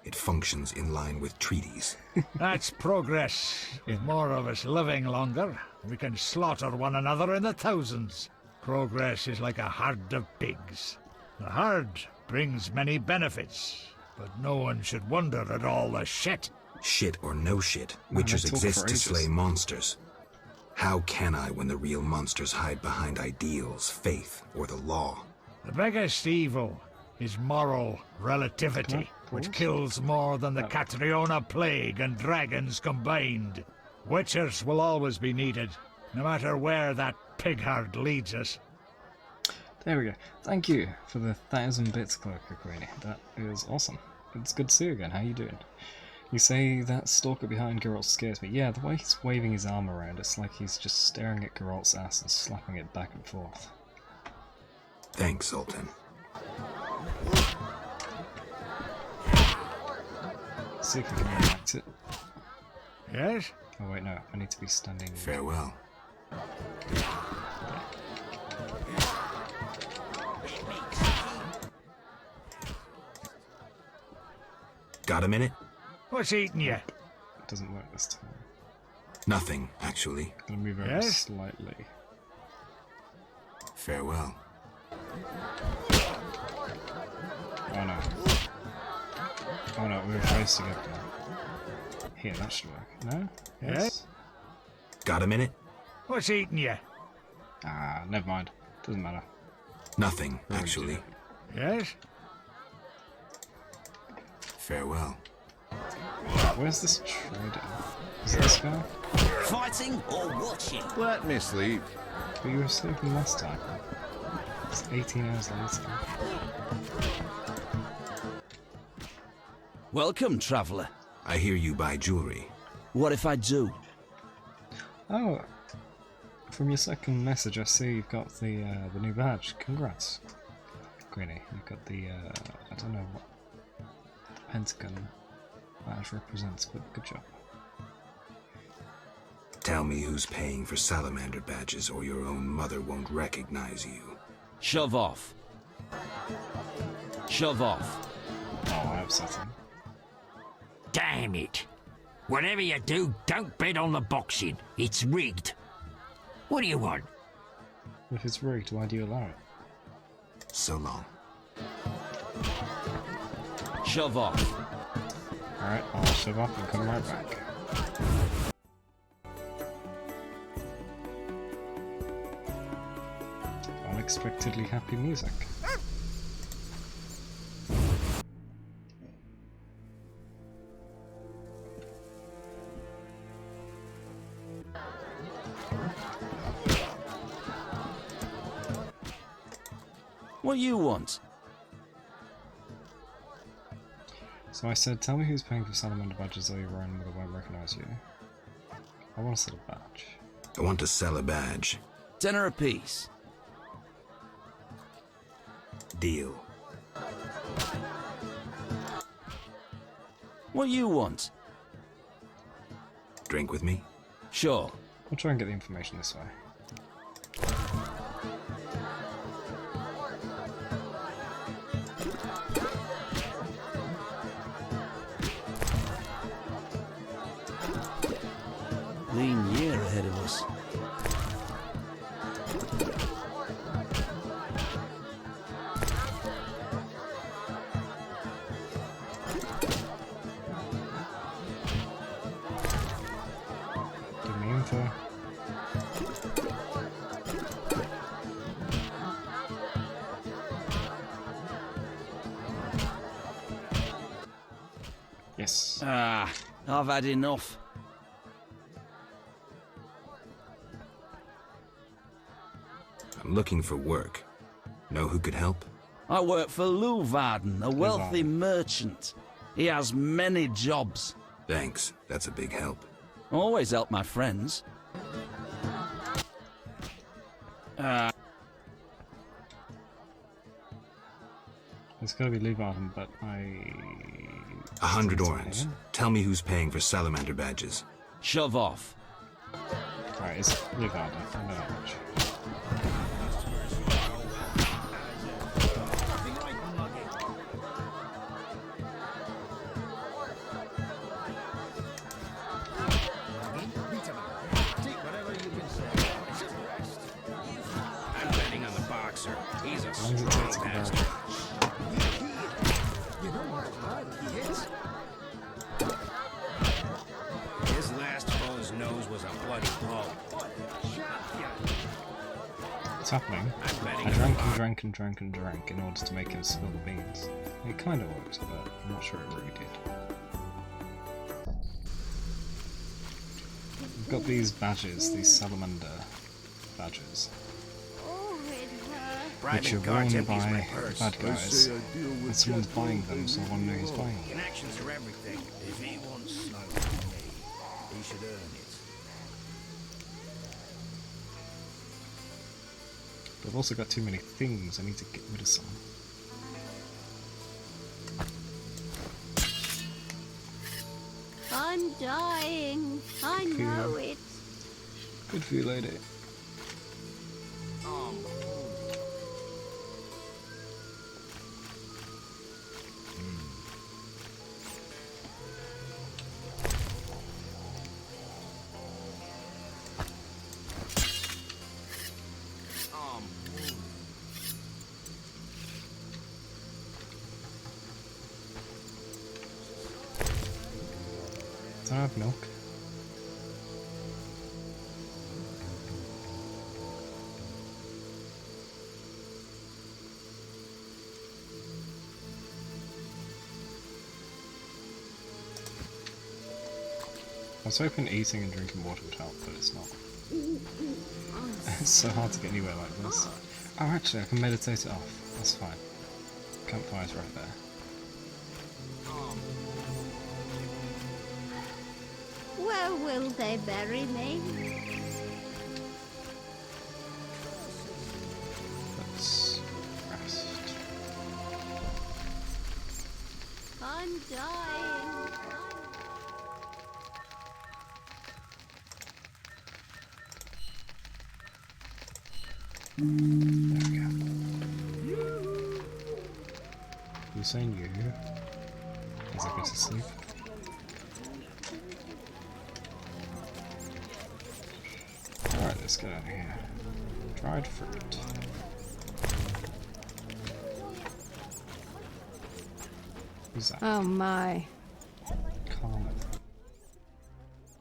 It functions in line with treaties. That's progress. With more of us living longer, we can slaughter one another in the thousands. Progress is like a herd of pigs. The herd brings many benefits, but no one should wonder at all the shit. Shit or no shit, witchers exist to slay monsters. How can I when the real monsters hide behind ideals, faith, or the law? The biggest evil is moral relativity, which kills more than the Catriona plague and dragons combined. Witchers will always be needed, no matter where that pig herd leads us. There we go. Thank you for the 1,000 bits, Cloaker Queenie. That is awesome. It's good to see you again. How you doing? You say that stalker behind Geralt scares me. Yeah, the way he's waving his arm around, it's like he's just staring at Geralt's ass and slapping it back and forth. Thanks, Sultan. See if we can react it. Yes? Oh wait, no. I need to be standing... Farewell. Got a minute? What's eating you? It doesn't work this time. Nothing, actually. I'm gonna move over slightly. Farewell. Oh no. Oh no, we're facing up now. Here, that should work. No? Yes? Got a minute? What's eating you? Ah, never mind. Doesn't matter. Nothing, actually. Yes? Farewell. Where's this trader? Is it this guy? Fighting or watching? Let me sleep. But you were sleeping last time. It's 18 hours later. Welcome, traveller. I hear you buy jewelry. What if I do? Oh, from your second message, I see you've got the new badge. Congrats, Queenie. You've got the I don't know what the Pentagon badge represents, but good job. Tell me who's paying for salamander badges, or your own mother won't recognize you. Shove off. Shove off. Oh, upsetting. Damn it. Whatever you do, don't bet on the boxing. It's rigged. What do you want? If it's rigged, why do you allow it? So long. Shove off. Alright, I'll shove off and come right back. Unexpectedly happy music. What do you want? So I said, tell me who's paying for salamander badges or your own mother won't recognize you. I want to sell a badge. I want to sell a badge. $10 apiece. Deal. What do you want? Drink with me? Sure. I'll try and get the information this way. Lean year ahead of us. Give me info. Yes. Ah, I've had enough. I'm looking for work. Know who could help? I work for Leuwarden, a wealthy merchant. He has many jobs. Thanks, that's a big help. Always help my friends. It's gotta be Leuwarden, but I... 100 orens. Tell me who's paying for salamander badges. Shove off. Right, it's Leuwarden. I know that much. I'm betting on the boxer. He's a How long does it take to strong convert? bastard. happening? I drank and drank and drank and drank in order to make him spill the beans. It kind of worked, but I'm not sure it really did. We've got these badges, these salamander badges, which are worn by bad guys, and someone's buying them, so I want to know who's buying them. Connections are everything. If he wants snow from me, he should earn it. But I've also got too many things, I need to get rid of some. I'm dying. I know it. Good for you, lady. Don't I have milk? I was hoping eating and drinking water would help, but it's not. It's so hard to get anywhere like this. Oh, actually, I can meditate it off. That's fine. Campfire's right there. Where will they bury me? Let's rest. I'm dying. There we go. You're saying you? As I go to sleep? Alright, let's get out of here. Dried fruit. Who's that? Oh my. Carmen.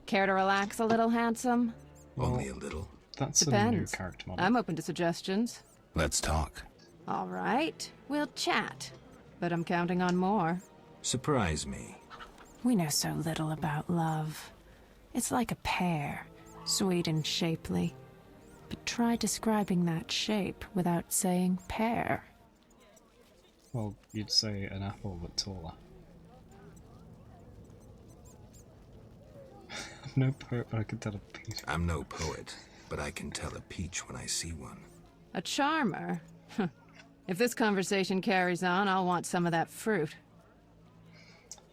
Care to relax a little, handsome? Only a little. That's Depends. a new character model. I'm open to suggestions. Let's talk. All right, we'll chat. But I'm counting on more. Surprise me. We know so little about love. It's like a pear, sweet and shapely. But try describing that shape without saying pear. Well, you'd say an apple but taller. I'm no poet, but I can tell a peach. I'm no poet, but I can tell a peach when I see one. A charmer? If this conversation carries on, I'll want some of that fruit.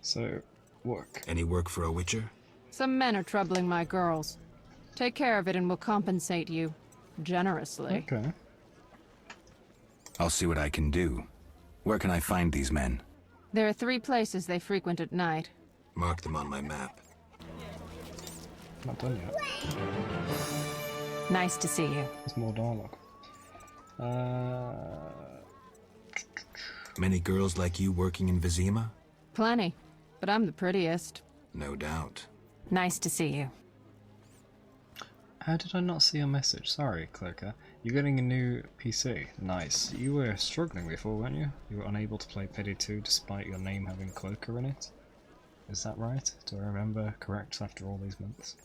So, work. Any work for a witcher? Some men are troubling my girls. Take care of it and we'll compensate you. Generously. Okay. I'll see what I can do. Where can I find these men? There are 3 places they frequent at night. Mark them on my map. Not done yet. Nice to see you. There's more dialogue. Many girls like you working in Vizima? Plenty, but I'm the prettiest. No doubt. Nice to see you. How did I not see your message? Sorry, Clerker. You're getting a new PC. Nice. You were struggling before, weren't you? You were unable to play Payday 2 despite your name having Cloaker in it? Is that right? Do I remember correct after all these months?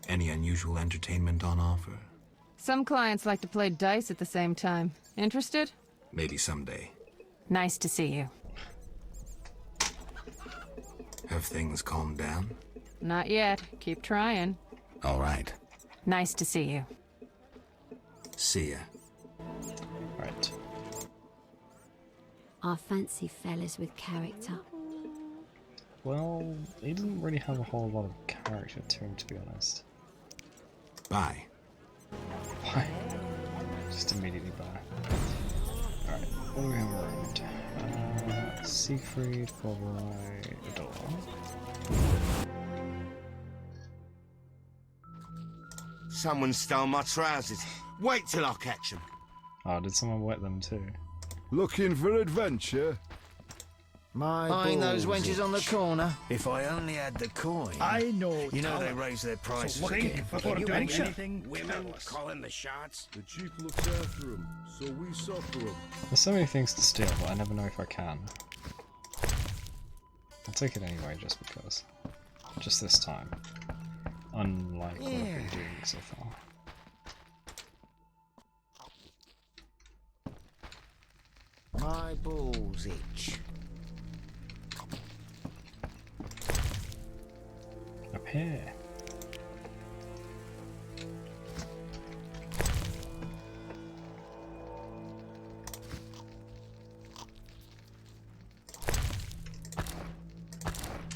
Any unusual entertainment on offer? Some clients like to play dice at the same time. Interested? Maybe someday. Nice to see you. Have things calmed down? Not yet. Keep trying. All right. Nice to see you. See ya. Right. I fancy fellas with character. Well, he didn't really have a whole lot of character to him, to be honest. Bye. Bye. Just immediately bye. Alright, what do we have around? Siegfried, Bovroi, Ador. Someone stole my trousers. Wait till I catch them. Oh, did someone wet them too? Looking for adventure? Eyeing those wenches on the corner. If I only had the coin. I know. You know they raise their prices again. Before doing anything, women calling the shots. The chief looks after him, so we suffer him. There's so many things to steal, but I never know if I can. I'll take it anyway, just because. Just this time. Unlike what I've been doing so far. My balls itch. Up here.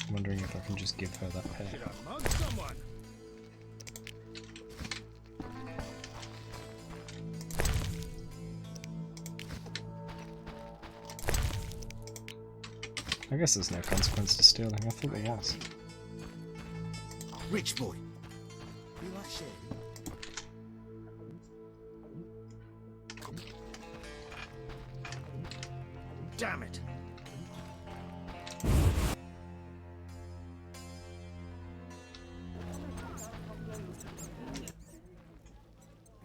I'm wondering if I can just give her that pair. Mug someone. I guess there's no consequence to stealing. I thought there was. Rich boy. You like sharing? Damn it.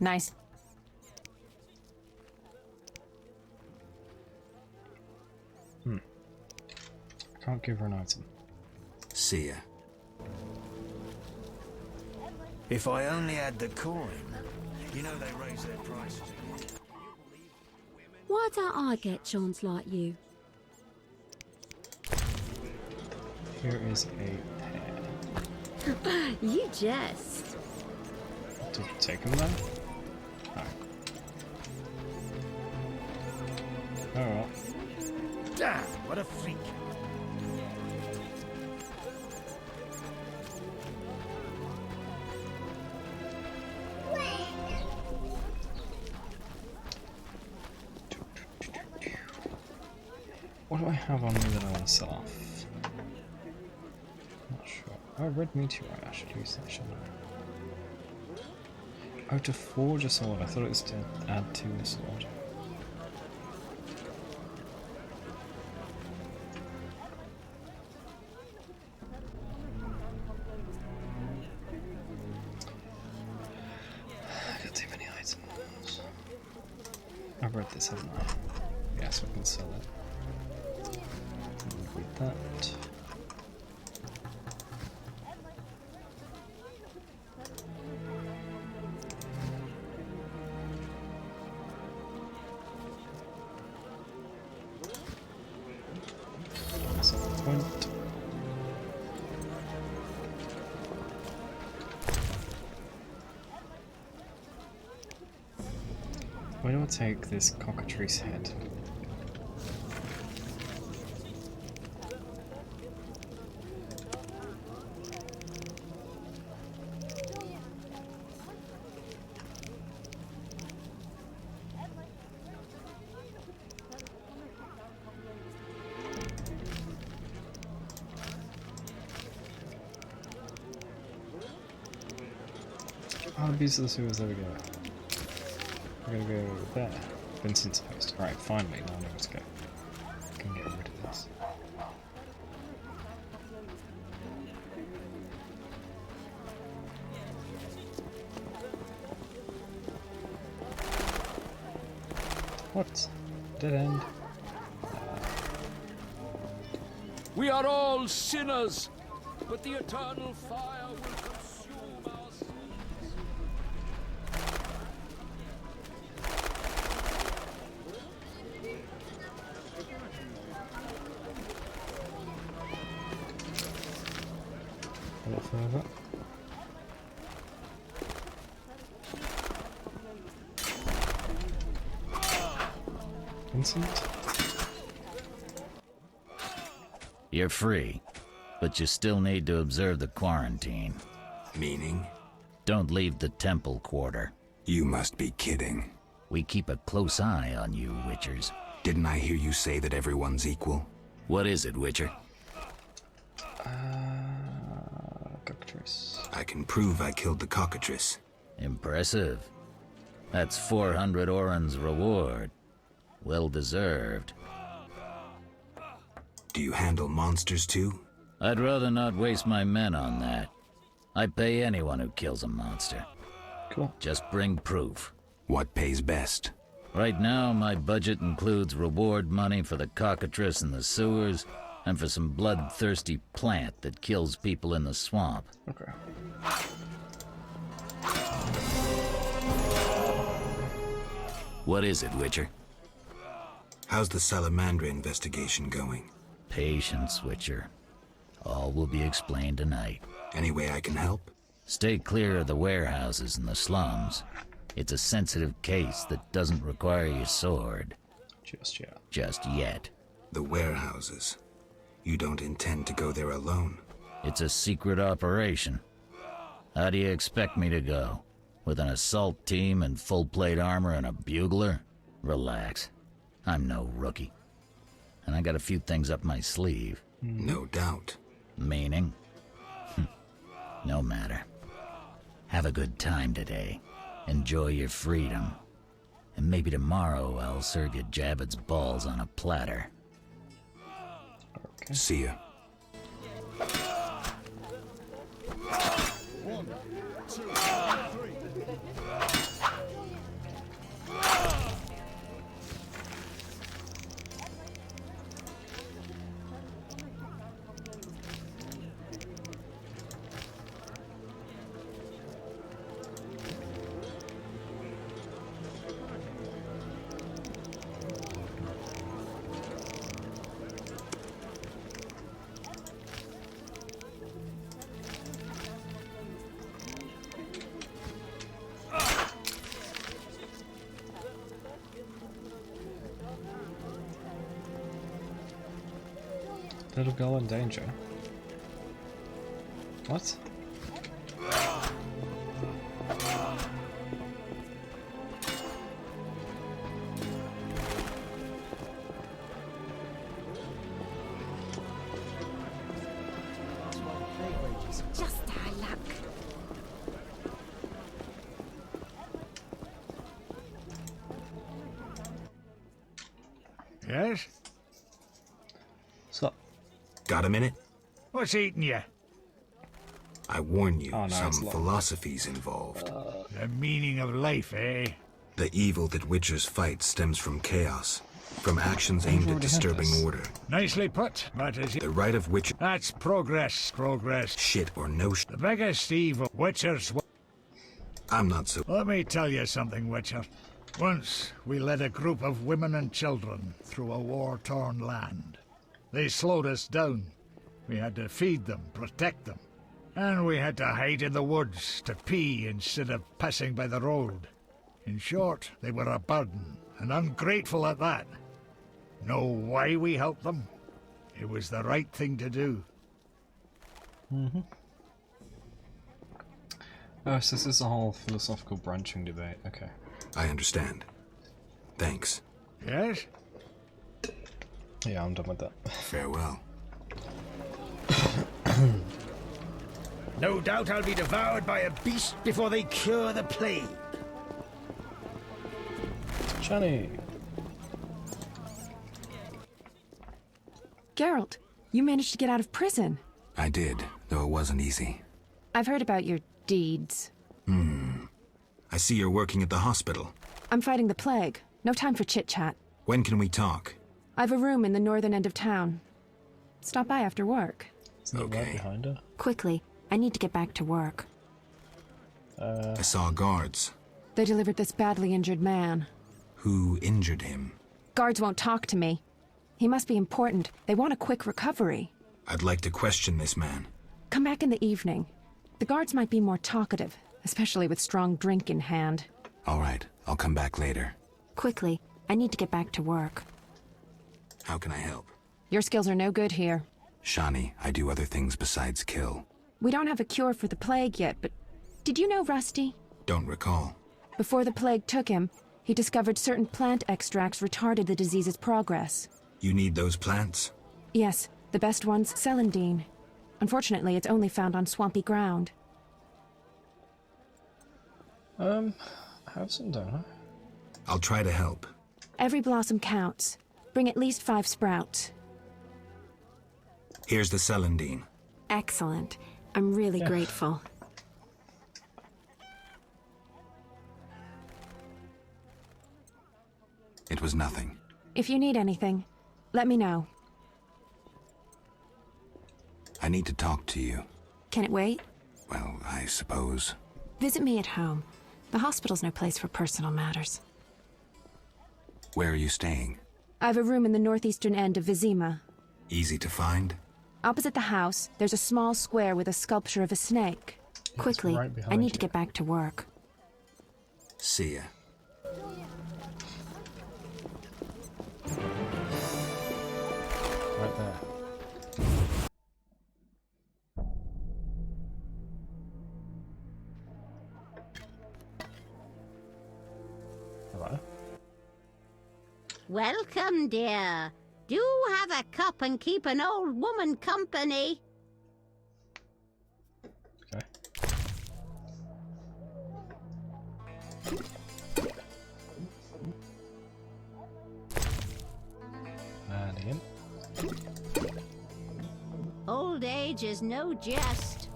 Nice. Can't give her an item. See ya. If I only had the coin. You know they raise their prices. Why don't I get chons like you? Here is a pair. You jest. Did you take them then? No. Oh well. Damn, what a freak. What do I have on me that I want to sell off? Not sure. Oh, red meteorite. I should use that, shouldn't I? Oh, to forge a sword. I thought it was to add to a sword. I got too many items. I've read this, haven't I? Yes, we can sell it. With that. That's a point. Why do I take this cockatrice head? Oh, the beast of the sewers, there we go. We're gonna go there. Vincent's post. Alright, finally, now I know where to go. I can get rid of this. What? Dead end. We are all sinners, but the eternal fire will consume our sins. A lot further. Vincent? You're free, but you still need to observe the quarantine. Meaning? Don't leave the temple quarter. You must be kidding. We keep a close eye on you, Witchers. Didn't I hear you say that everyone's equal? What is it, Witcher? Cockatrice. I can prove I killed the cockatrice. Impressive. That's 400 Oren's reward. Well deserved. Do you handle monsters too? I'd rather not waste my men on that. I pay anyone who kills a monster. Cool. Just bring proof. What pays best? Right now, my budget includes reward money for the cockatrice in the sewers, and for some bloodthirsty plant that kills people in the swamp. Okay. What is it, Witcher? How's the Salamandra investigation going? Patience, Witcher. All will be explained tonight. Any way I can help? Stay clear of the warehouses and the slums. It's a sensitive case that doesn't require your sword. Just yet. Just yet. The warehouses. You don't intend to go there alone? It's a secret operation. How do you expect me to go? With an assault team and full plate armor and a bugler? Relax. I'm no rookie. And I got a few things up my sleeve. No doubt. Meaning? No matter. Have a good time today. Enjoy your freedom. And maybe tomorrow I'll serve you Jabber's balls on a platter. Okay. See ya. 1, 2, 3. Little girl in danger. What? Just our luck. Yes? So, got a minute? What's eating you? I warn you, Oh, no, some it's long. philosophies involved. The meaning of life, eh? The evil that Witchers fight stems from chaos, from actions aimed at already had disturbing this. order. Nicely put, but as The right of Witcher, That's progress, progress. shit or no shit. The biggest evil Witchers... I'm not so. Let me tell you something, Witcher. Once, we led a group of women and children through a war-torn land. They slowed us down. We had to feed them, protect them. And we had to hide in the woods to pee instead of passing by the road. In short, they were a burden, and ungrateful at that. Know why we helped them? It was the right thing to do. Mm-hmm. Oh, so this is a whole philosophical branching debate. Okay. I understand. Thanks. Yes? Yeah, I'm done with that. Farewell. No doubt I'll be devoured by a beast before they cure the plague. Johnny! Geralt, you managed to get out of prison. I did, though it wasn't easy. I've heard about your deeds. I see you're working at the hospital. I'm fighting the plague. No time for chit-chat. When can we talk? I've a room in the northern end of town. Stop by after work. Isn't it right behind her? Quickly, I need to get back to work. I saw guards. They delivered this badly injured man. Who injured him? Guards won't talk to me. He must be important. They want a quick recovery. I'd like to question this man. Come back in the evening. The guards might be more talkative, especially with strong drink in hand. All right, I'll come back later. Quickly, I need to get back to work. How can I help? Your skills are no good here. Shani, I do other things besides kill. We don't have a cure for the plague yet, but did you know Rusty? Don't recall. Before the plague took him, he discovered certain plant extracts retarded the disease's progress. You need those plants? Yes, the best one's celandine. Unfortunately, it's only found on swampy ground. I have some, don't I? I'll try to help. Every blossom counts. Bring at least 5 sprouts. Here's the Celandine. Excellent. I'm really grateful. It was nothing. If you need anything, let me know. I need to talk to you. Can it wait? Well, I suppose. Visit me at home. The hospital's no place for personal matters. Where are you staying? I have a room in the northeastern end of Vizima. Easy to find? Opposite the house, there's a small square with a sculpture of a snake. Quickly, right I need behind to get back to work. See ya. Right there. Hello? Welcome, dear. Do have a cup and keep an old woman company. Okay. And in. Old age is no jest.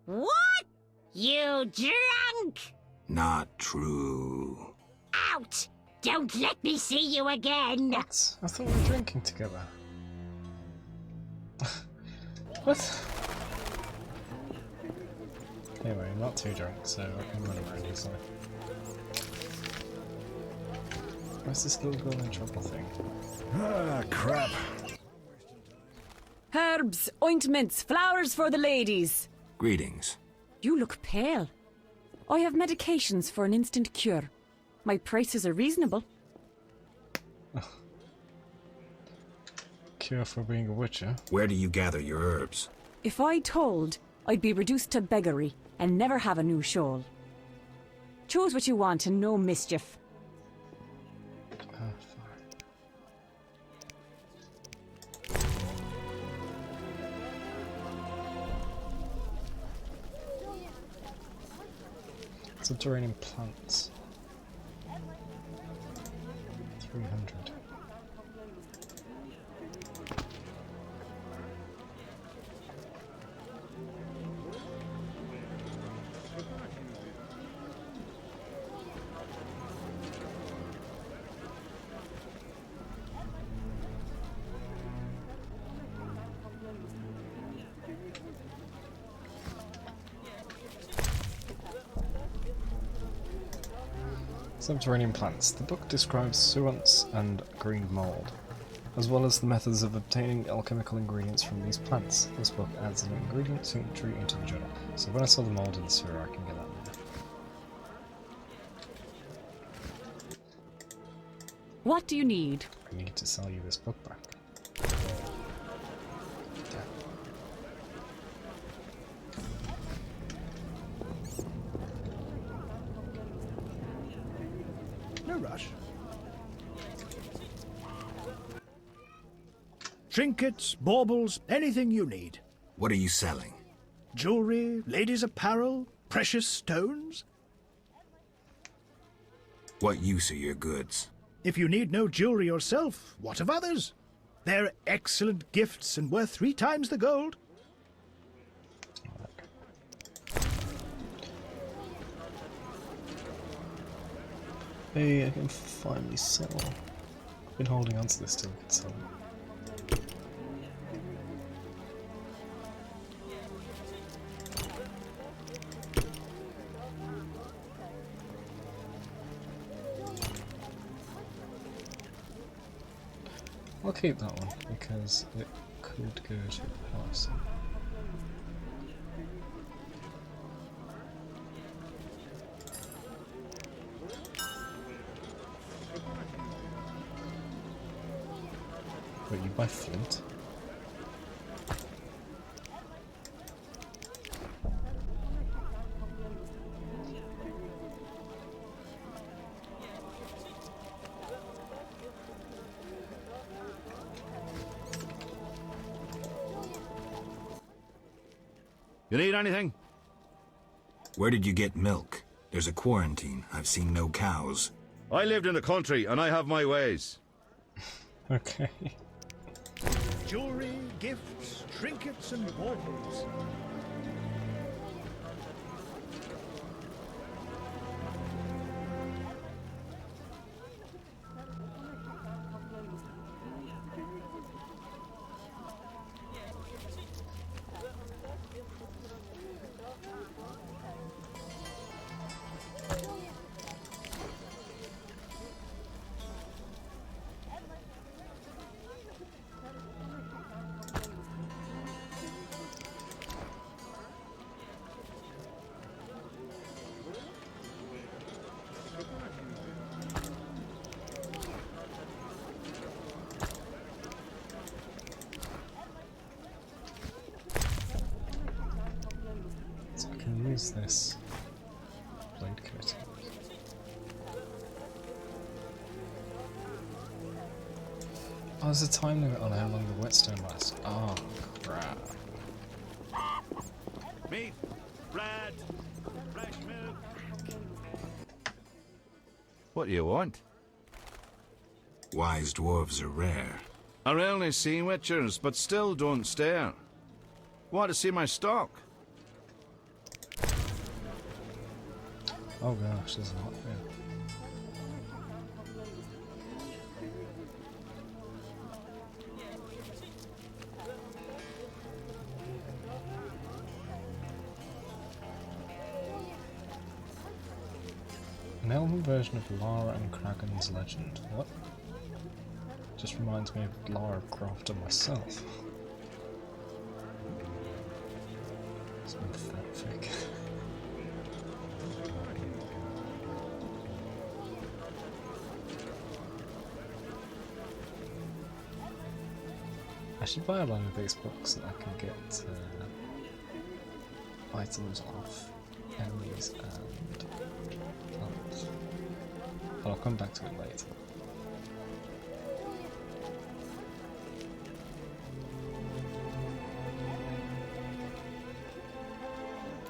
What? You drunk? Not true. Out! Don't let me see you again! What? I thought we were drinking together. What? Anyway, I'm not too drunk, so I can run around easily. Where's this little girl in trouble thing? Ah, crap. Herbs, ointments, flowers for the ladies. Greetings. You look pale. I have medications for an instant cure. My prices are reasonable. Cure for being a witcher? Where do you gather your herbs? If I told, I'd be reduced to beggary and never have a new shawl. Choose what you want and no mischief. Subterranean plants. 300. Subterranean plants. The book describes suants and green mold, as well as the methods of obtaining alchemical ingredients from these plants. This book adds an ingredient entry into the journal, so when I saw the mold in the sewer, I can get that now. What do you need? I need to sell you this book back. No rush. Trinkets, baubles, anything you need. What are you selling? Jewelry, ladies' apparel, precious stones. What use are your goods? If you need no jewelry yourself, what of others? They're excellent gifts and worth 3 times the gold. Hey, I can finally sell. I've been holding on to this till I can sell it. I'll keep that one because it could go to the house. Wait, you buy flint? You need anything? Where did you get milk? There's a quarantine. I've seen no cows. I lived in the country, and I have my ways. Okay. Jewelry, gifts, trinkets, and baubles. Use this blade coating. Oh, there's a time limit on how long the whetstone lasts. Oh, crap. Meat, bread, fresh milk. What do you want? Wise dwarves are rare. I rarely see witchers, but still don't stare. Want to see my stock? Oh gosh, there's a lot here. An elven version of Lara and Kraken's legend. What? Just reminds me of Lara Croft and myself. It's pathetic. I should buy a lot of these books so that I can get items off enemies and plants. But I'll come back to it later.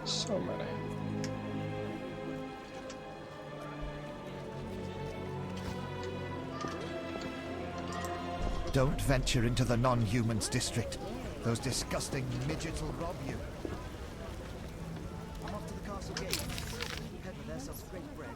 So many. Don't venture into the non-humans district. Those disgusting midgets will rob you. I'm off to the castle gate. Peddler there sells great bread.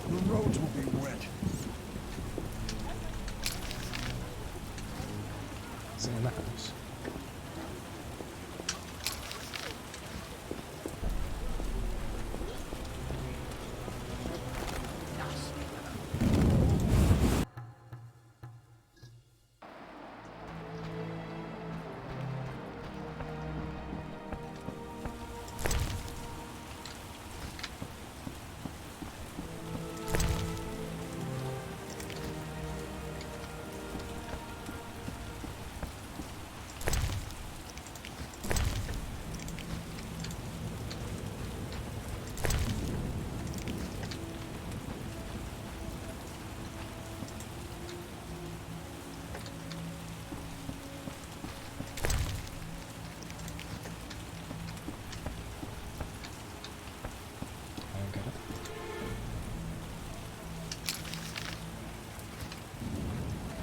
The roads will be wet. Is it in the house?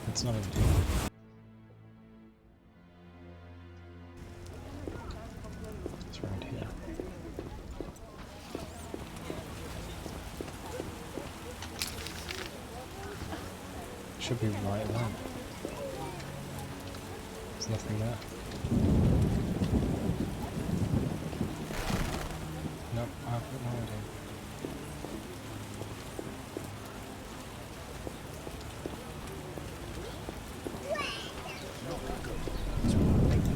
It's not a deal. It's right here. Should be right there. There's nothing there. Nope, I've got no idea.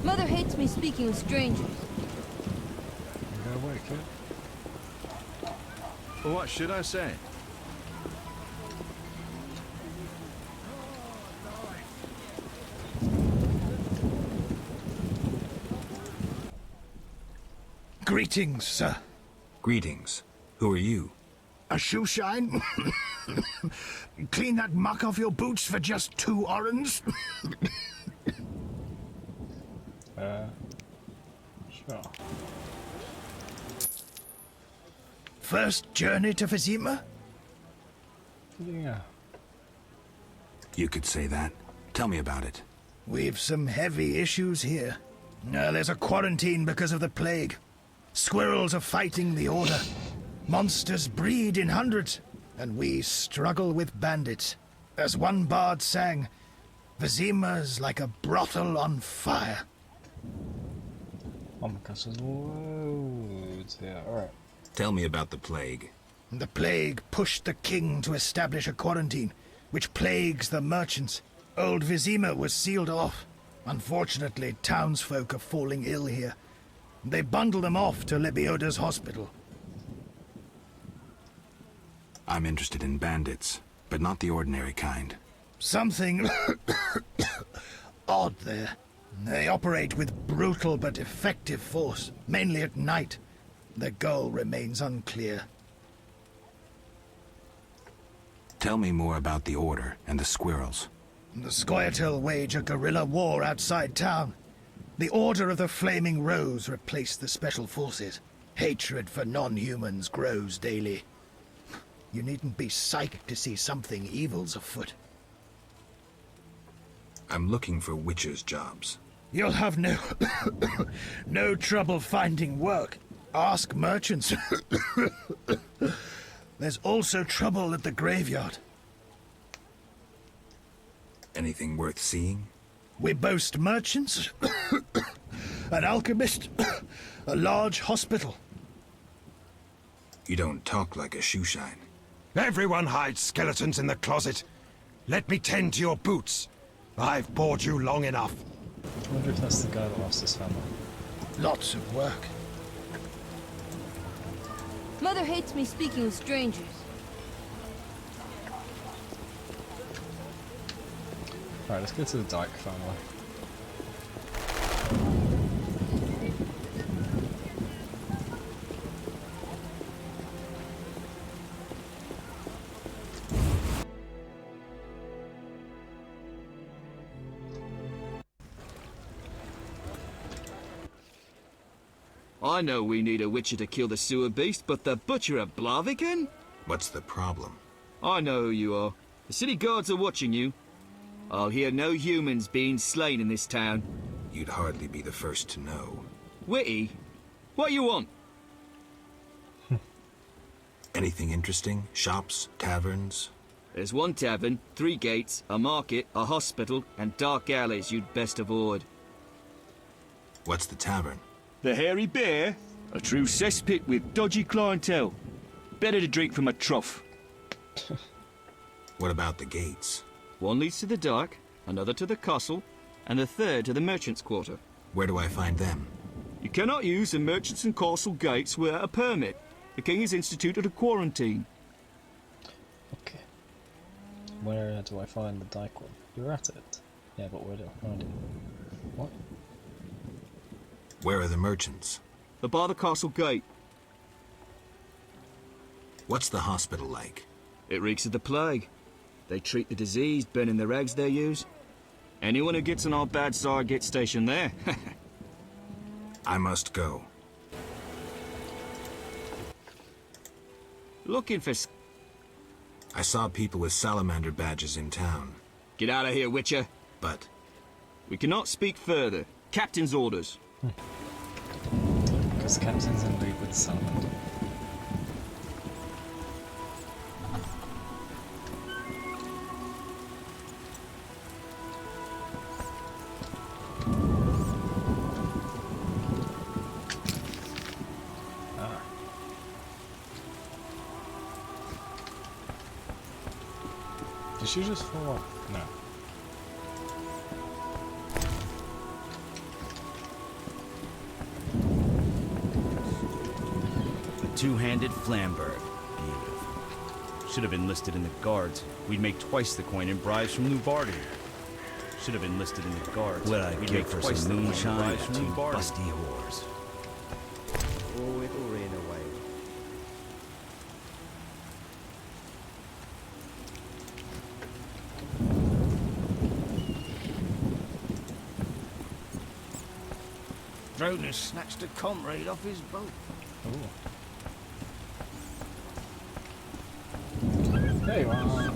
Mother hates me speaking with strangers. Go away, kid. Well, what should I say? Greetings, sir. Greetings. Who are you? A shoe shine? Clean that muck off your boots for just 2 orens? Sure. First journey to Vizima? Yeah. You could say that. Tell me about it. We've some heavy issues here. There's a quarantine because of the plague. Squirrels are fighting the Order. Monsters breed in hundreds, and we struggle with bandits. As one bard sang, Vizima's like a brothel on fire. Oh my gosh, there's loads here. Alright. Tell me about the plague. The plague pushed the king to establish a quarantine, which plagues the merchants. Old Vizima was sealed off. Unfortunately, townsfolk are falling ill here. They bundle them off to Lebioda's hospital. I'm interested in bandits, but not the ordinary kind. Something odd there. They operate with brutal but effective force, mainly at night. Their goal remains unclear. Tell me more about the Order and the Squirrels. The Scoia'tael wage a guerrilla war outside town. The Order of the Flaming Rose replaced the Special Forces. Hatred for non-humans grows daily. You needn't be psyched to see something evil's afoot. I'm looking for witcher's jobs. You'll have no trouble finding work. Ask merchants. There's also trouble at the graveyard. Anything worth seeing? We boast merchants, an alchemist, a large hospital. You don't talk like a shoeshine. Everyone hides skeletons in the closet. Let me tend to your boots. I've bored you long enough. I wonder if that's the guy that lost his family. Lots of work. Mother hates me speaking with strangers. Alright, let's go to the Dyke family. I know we need a witcher to kill the sewer beast, but the Butcher of Blaviken? What's the problem? I know who you are. The city guards are watching you. I'll hear no humans being slain in this town. You'd hardly be the first to know. Witty? What you want? Anything interesting? Shops? Taverns? There's one tavern, 3 gates, a market, a hospital, and dark alleys you'd best avoid. What's the tavern? The Hairy Bear? A true cesspit with dodgy clientele. Better to drink from a trough. What about the gates? One leads to the Dyke, another to the castle, and the third to the merchant's quarter. Where do I find them? You cannot use the merchants and castle gates without a permit. The king has instituted a quarantine. Okay. Where do I find the Dyke one? You're at it. Yeah, but where do I find it? What? Where are the merchants? They're by the castle gate. What's the hospital like? It reeks of the plague. They treat the diseased, burning the rags they use. Anyone who gets on our bad side gets stationed there. I must go. Looking for... I saw people with salamander badges in town. Get out of here, Witcher. But... We cannot speak further. Captain's orders. Because captain's in league with salamander. Did she just fall off? No. A two-handed Flamberg. Beautiful. Should have enlisted in the guards. We'd make twice the coin in bribes from Lubardi. Should have enlisted in the guards. What I We'd give make for twice some the coin in moonshine bribes and from two Lubardi. busty whores. Oh, it'll rain away. Drowners snatched a comrade off his boat. There you are.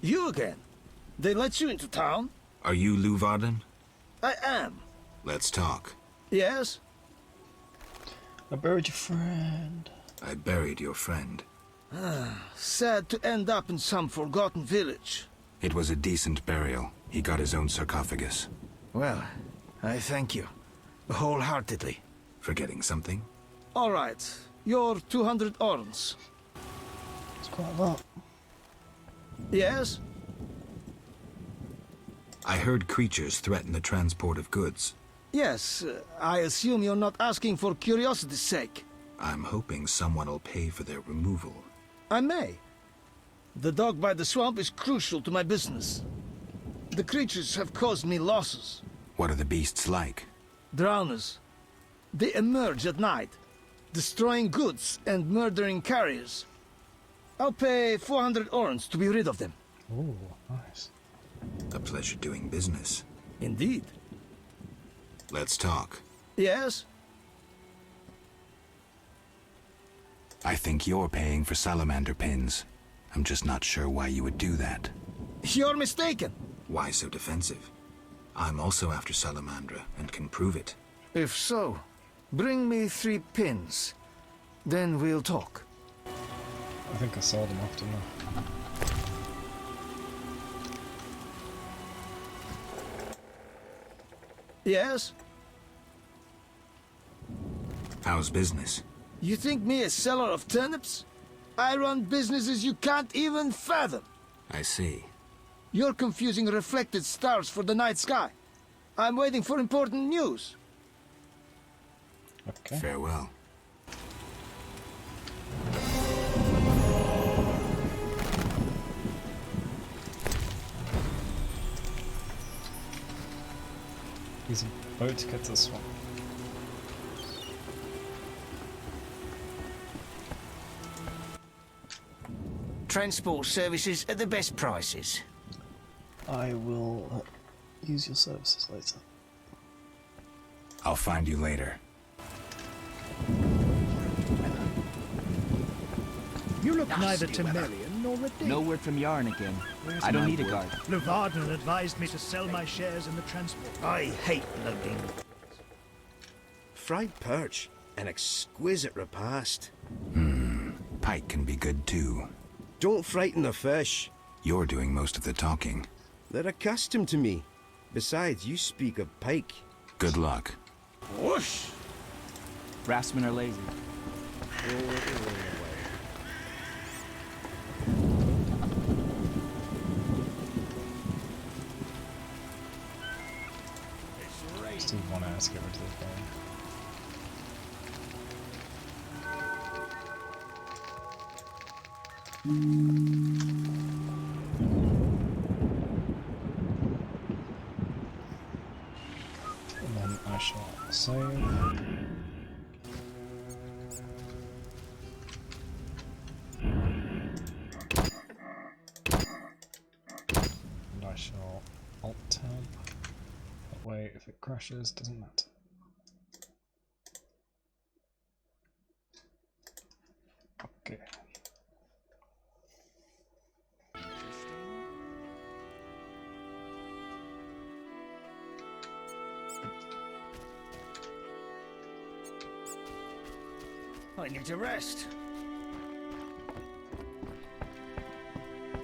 You again? They let you into town? Are you Lou Varden? I am. Let's talk. Yes? I buried your friend. I buried your friend. Sad to end up in some forgotten village. It was a decent burial. He got his own sarcophagus. Well, I thank you. Wholeheartedly. Forgetting something? All right. Your 200 orns. It's quite a lot. Yes? I heard creatures threaten the transport of goods. Yes. I assume you're not asking for curiosity's sake. I'm hoping someone will pay for their removal. I may. The dog by the swamp is crucial to my business. The creatures have caused me losses. What are the beasts like? Drowners. They emerge at night, destroying goods and murdering carriers. I'll pay 400 orns to be rid of them. Oh, nice. A pleasure doing business. Indeed. Let's talk. Yes? I think you're paying for salamander pins. I'm just not sure why you would do that. You're mistaken. Why so defensive? I'm also after Salamandra and can prove it. If so, bring me 3 pins. Then we'll talk. I think I saw them off, didn't I? Yes? How's business? You think me a seller of turnips? I run businesses you can't even fathom. I see. You're confusing reflected stars for the night sky. I'm waiting for important news. Okay. Farewell. Use a boat to get to the swamp. Transport services at the best prices. I will use your services later. I'll find you later. You look Nasty neither weather. Temerian nor Redeemed. No word from Yarn again. I don't need a guard. Levarden advised me to sell my shares in the transport. I hate loading. Fried perch. An exquisite repast. Pike can be good too. Don't frighten the fish. You're doing most of the talking. They're accustomed to me. Besides, you speak of pike. Good luck. Whoosh! Brassmen are lazy. Still want to get rid of this guy. And then I shall save. And I shall alt-tab. That way, if it crashes, doesn't matter. Okay. I need to rest.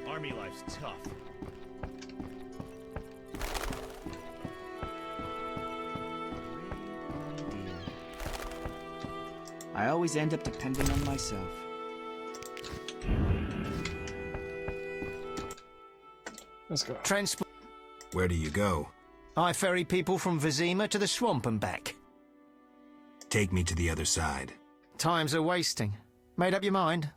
Army life's tough. I always end up depending on myself. Let's go. Transport. Where do you go? I ferry people from Vizima to the swamp and back. Take me to the other side. Times are wasting. Made up your mind?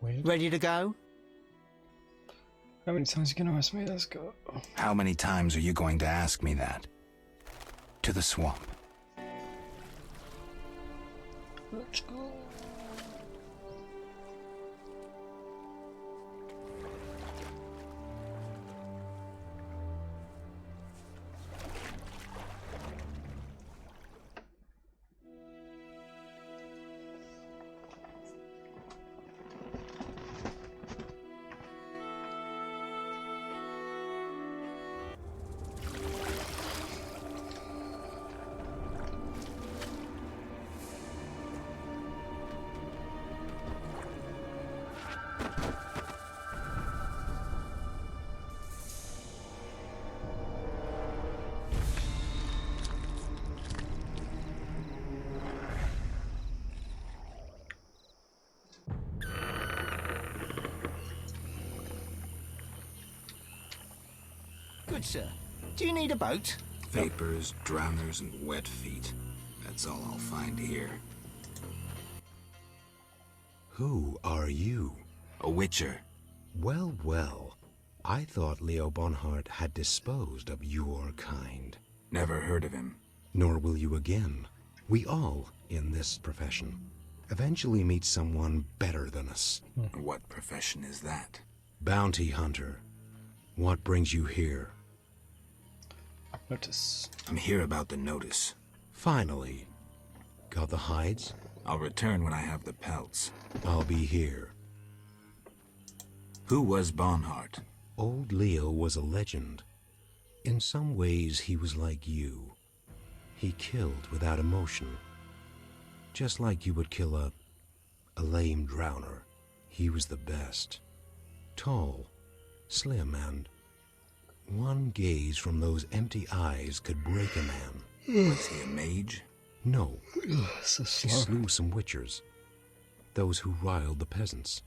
Wait. Ready to go? How many times are you gonna ask me? Let's go. How many times are you going to ask me that? To the swamp. Let's go. Good sir. Do you need a boat? Vapors, drowners, and wet feet. That's all I'll find here. Who are you? A witcher. Well, well. I thought Leo Bonhart had disposed of your kind. Never heard of him. Nor will you again. We all, in this profession, eventually meet someone better than us. What profession is that? Bounty hunter. What brings you here? Notice. I'm here about the notice. Finally. Got the hides? I'll return when I have the pelts. I'll be here. Who was Bonhart? Old Leo was a legend. In some ways, he was like you. He killed without emotion. Just like you would kill a lame drowner. He was the best. Tall, slim, and one gaze from those empty eyes could break a man. Was he a mage? No. So He slow. slew some witchers. Those who riled the peasants.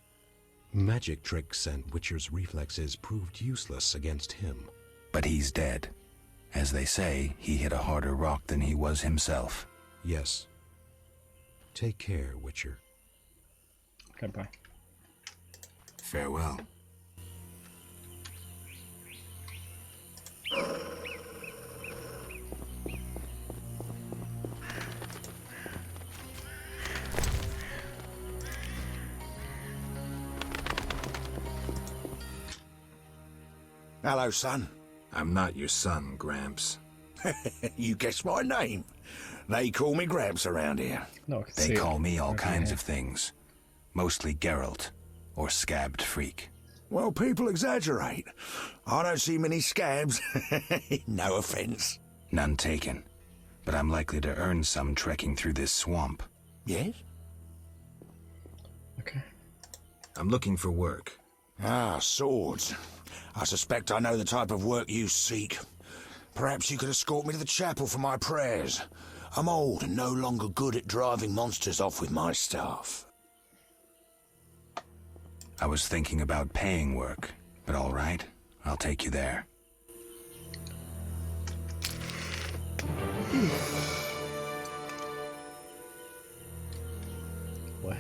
Magic tricks and witchers' reflexes proved useless against him. But he's dead. As they say, he hit a harder rock than he was himself. Yes. Take care, Witcher. Goodbye. Farewell. Hello, son. I'm not your son, Gramps. You guessed my name. They call me Gramps around here. No, I can They see call it. me all Okay. kinds of things. Mostly Geralt, or Scabbed Freak. Well, people exaggerate. I don't see many scabs. No offense. None taken. But I'm likely to earn some trekking through this swamp. Yes? Okay. I'm looking for work. Ah, swords. I suspect I know the type of work you seek. Perhaps you could escort me to the chapel for my prayers. I'm old and no longer good at driving monsters off with my staff. I was thinking about paying work, but all right, I'll take you there. Where?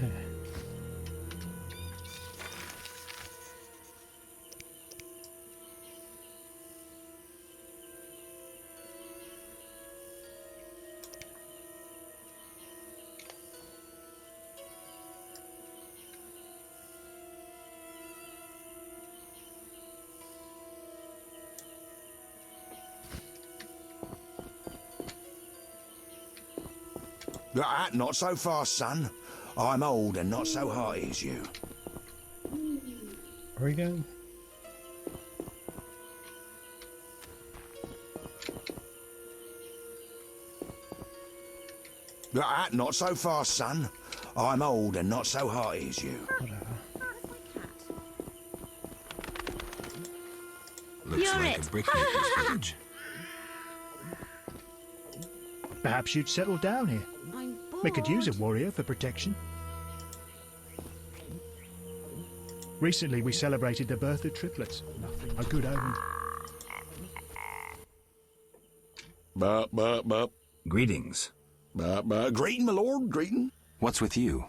Not so fast, son. I'm old and not so hearty as you. Where are we going? Not so fast, son. I'm old and not so hearty as you. Looks You're like it. a brickmaker's village. Perhaps you'd settle down here. I'm We could use a bored. warrior for protection. Recently, we celebrated the birth of triplets. A good omen. Greetings. Greeting, my lord, greeting. What's with you?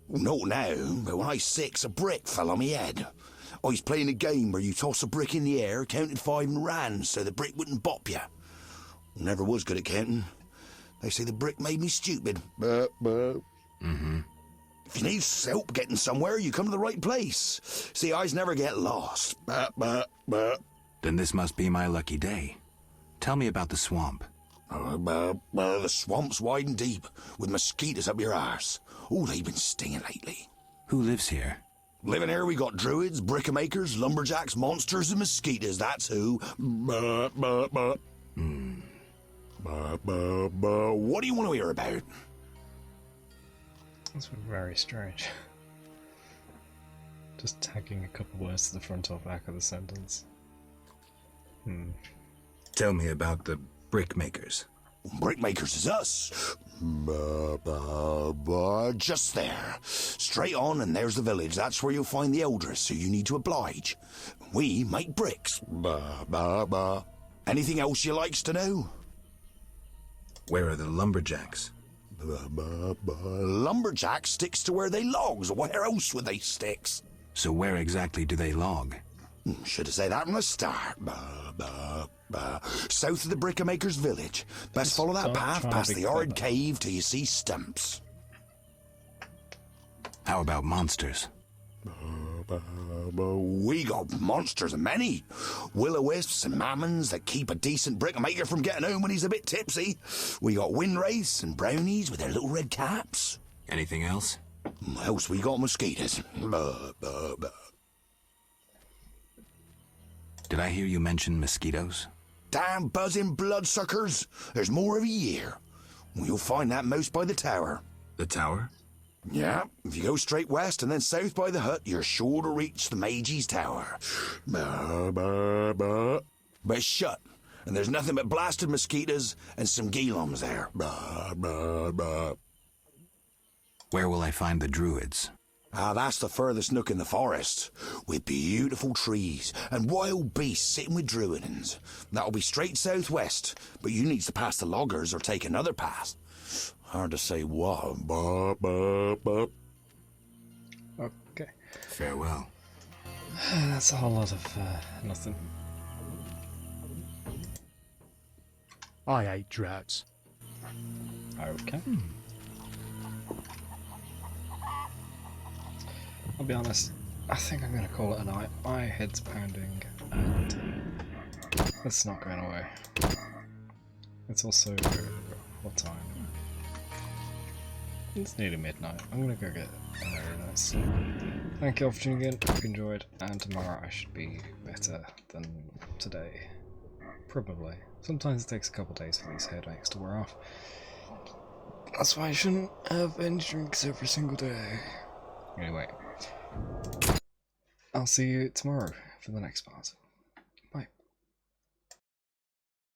Not now, but when I was 6, a brick fell on me head. I was playing a game where you toss a brick in the air, counted 5 and ran so the brick wouldn't bop you. Never was good at counting. They say the brick made me stupid. Mm-hmm. If you need help getting somewhere, you come to the right place. See, I never get lost. Then this must be my lucky day. Tell me about the swamp. The swamp's wide and deep, with mosquitoes up your arse. Oh, they've been stinging lately. Who lives here? Living here, we got druids, brickmakers, lumberjacks, monsters, and mosquitoes. That's who. What do you want to hear about? That's very strange. Just tagging a couple words to the front or back of the sentence. Tell me about the brickmakers. Brickmakers is us. Just there. Straight on, and there's the village. That's where you'll find the elders, who you need to oblige. We make bricks. Anything else you likes to know? Where are the lumberjacks? Lumberjacks sticks to where they logs. Where else would they sticks? So where exactly do they log? Should have said that from the start. South of the Brickmaker's village. Best follow that path past the horrid cave till you see stumps. How about monsters? We got monsters many. Will-o-wisps and mammons that keep a decent brickmaker from getting home when he's a bit tipsy. We got windwraiths and brownies with their little red caps. Anything else? Else we got mosquitoes. Did I hear you mention mosquitoes? Damn buzzing bloodsuckers. There's more every year. You'll find that most by the tower. The tower? Yeah, if you go straight west and then south by the hut, you're sure to reach the Mage's Tower. But it's shut, and there's nothing but blasted mosquitoes and some geelums there. Where will I find the druids? That's the furthest nook in the forest, with beautiful trees and wild beasts sitting with druidans. That'll be straight southwest, but you needs to pass the loggers or take another path. Hard to say what. Okay. Farewell. That's a whole lot of nothing. I hate droughts. Okay. I'll be honest, I think I'm gonna call it a night. My head's pounding and it's not going away. It's also what time? It's nearly midnight. I'm gonna go get a very nice sleep. Thank you all for tuning in. Hope you enjoyed, and tomorrow I should be better than today. Probably. Sometimes it takes a couple days for these headaches to wear off. That's why I shouldn't have energy drinks every single day. Anyway, I'll see you tomorrow for the next part.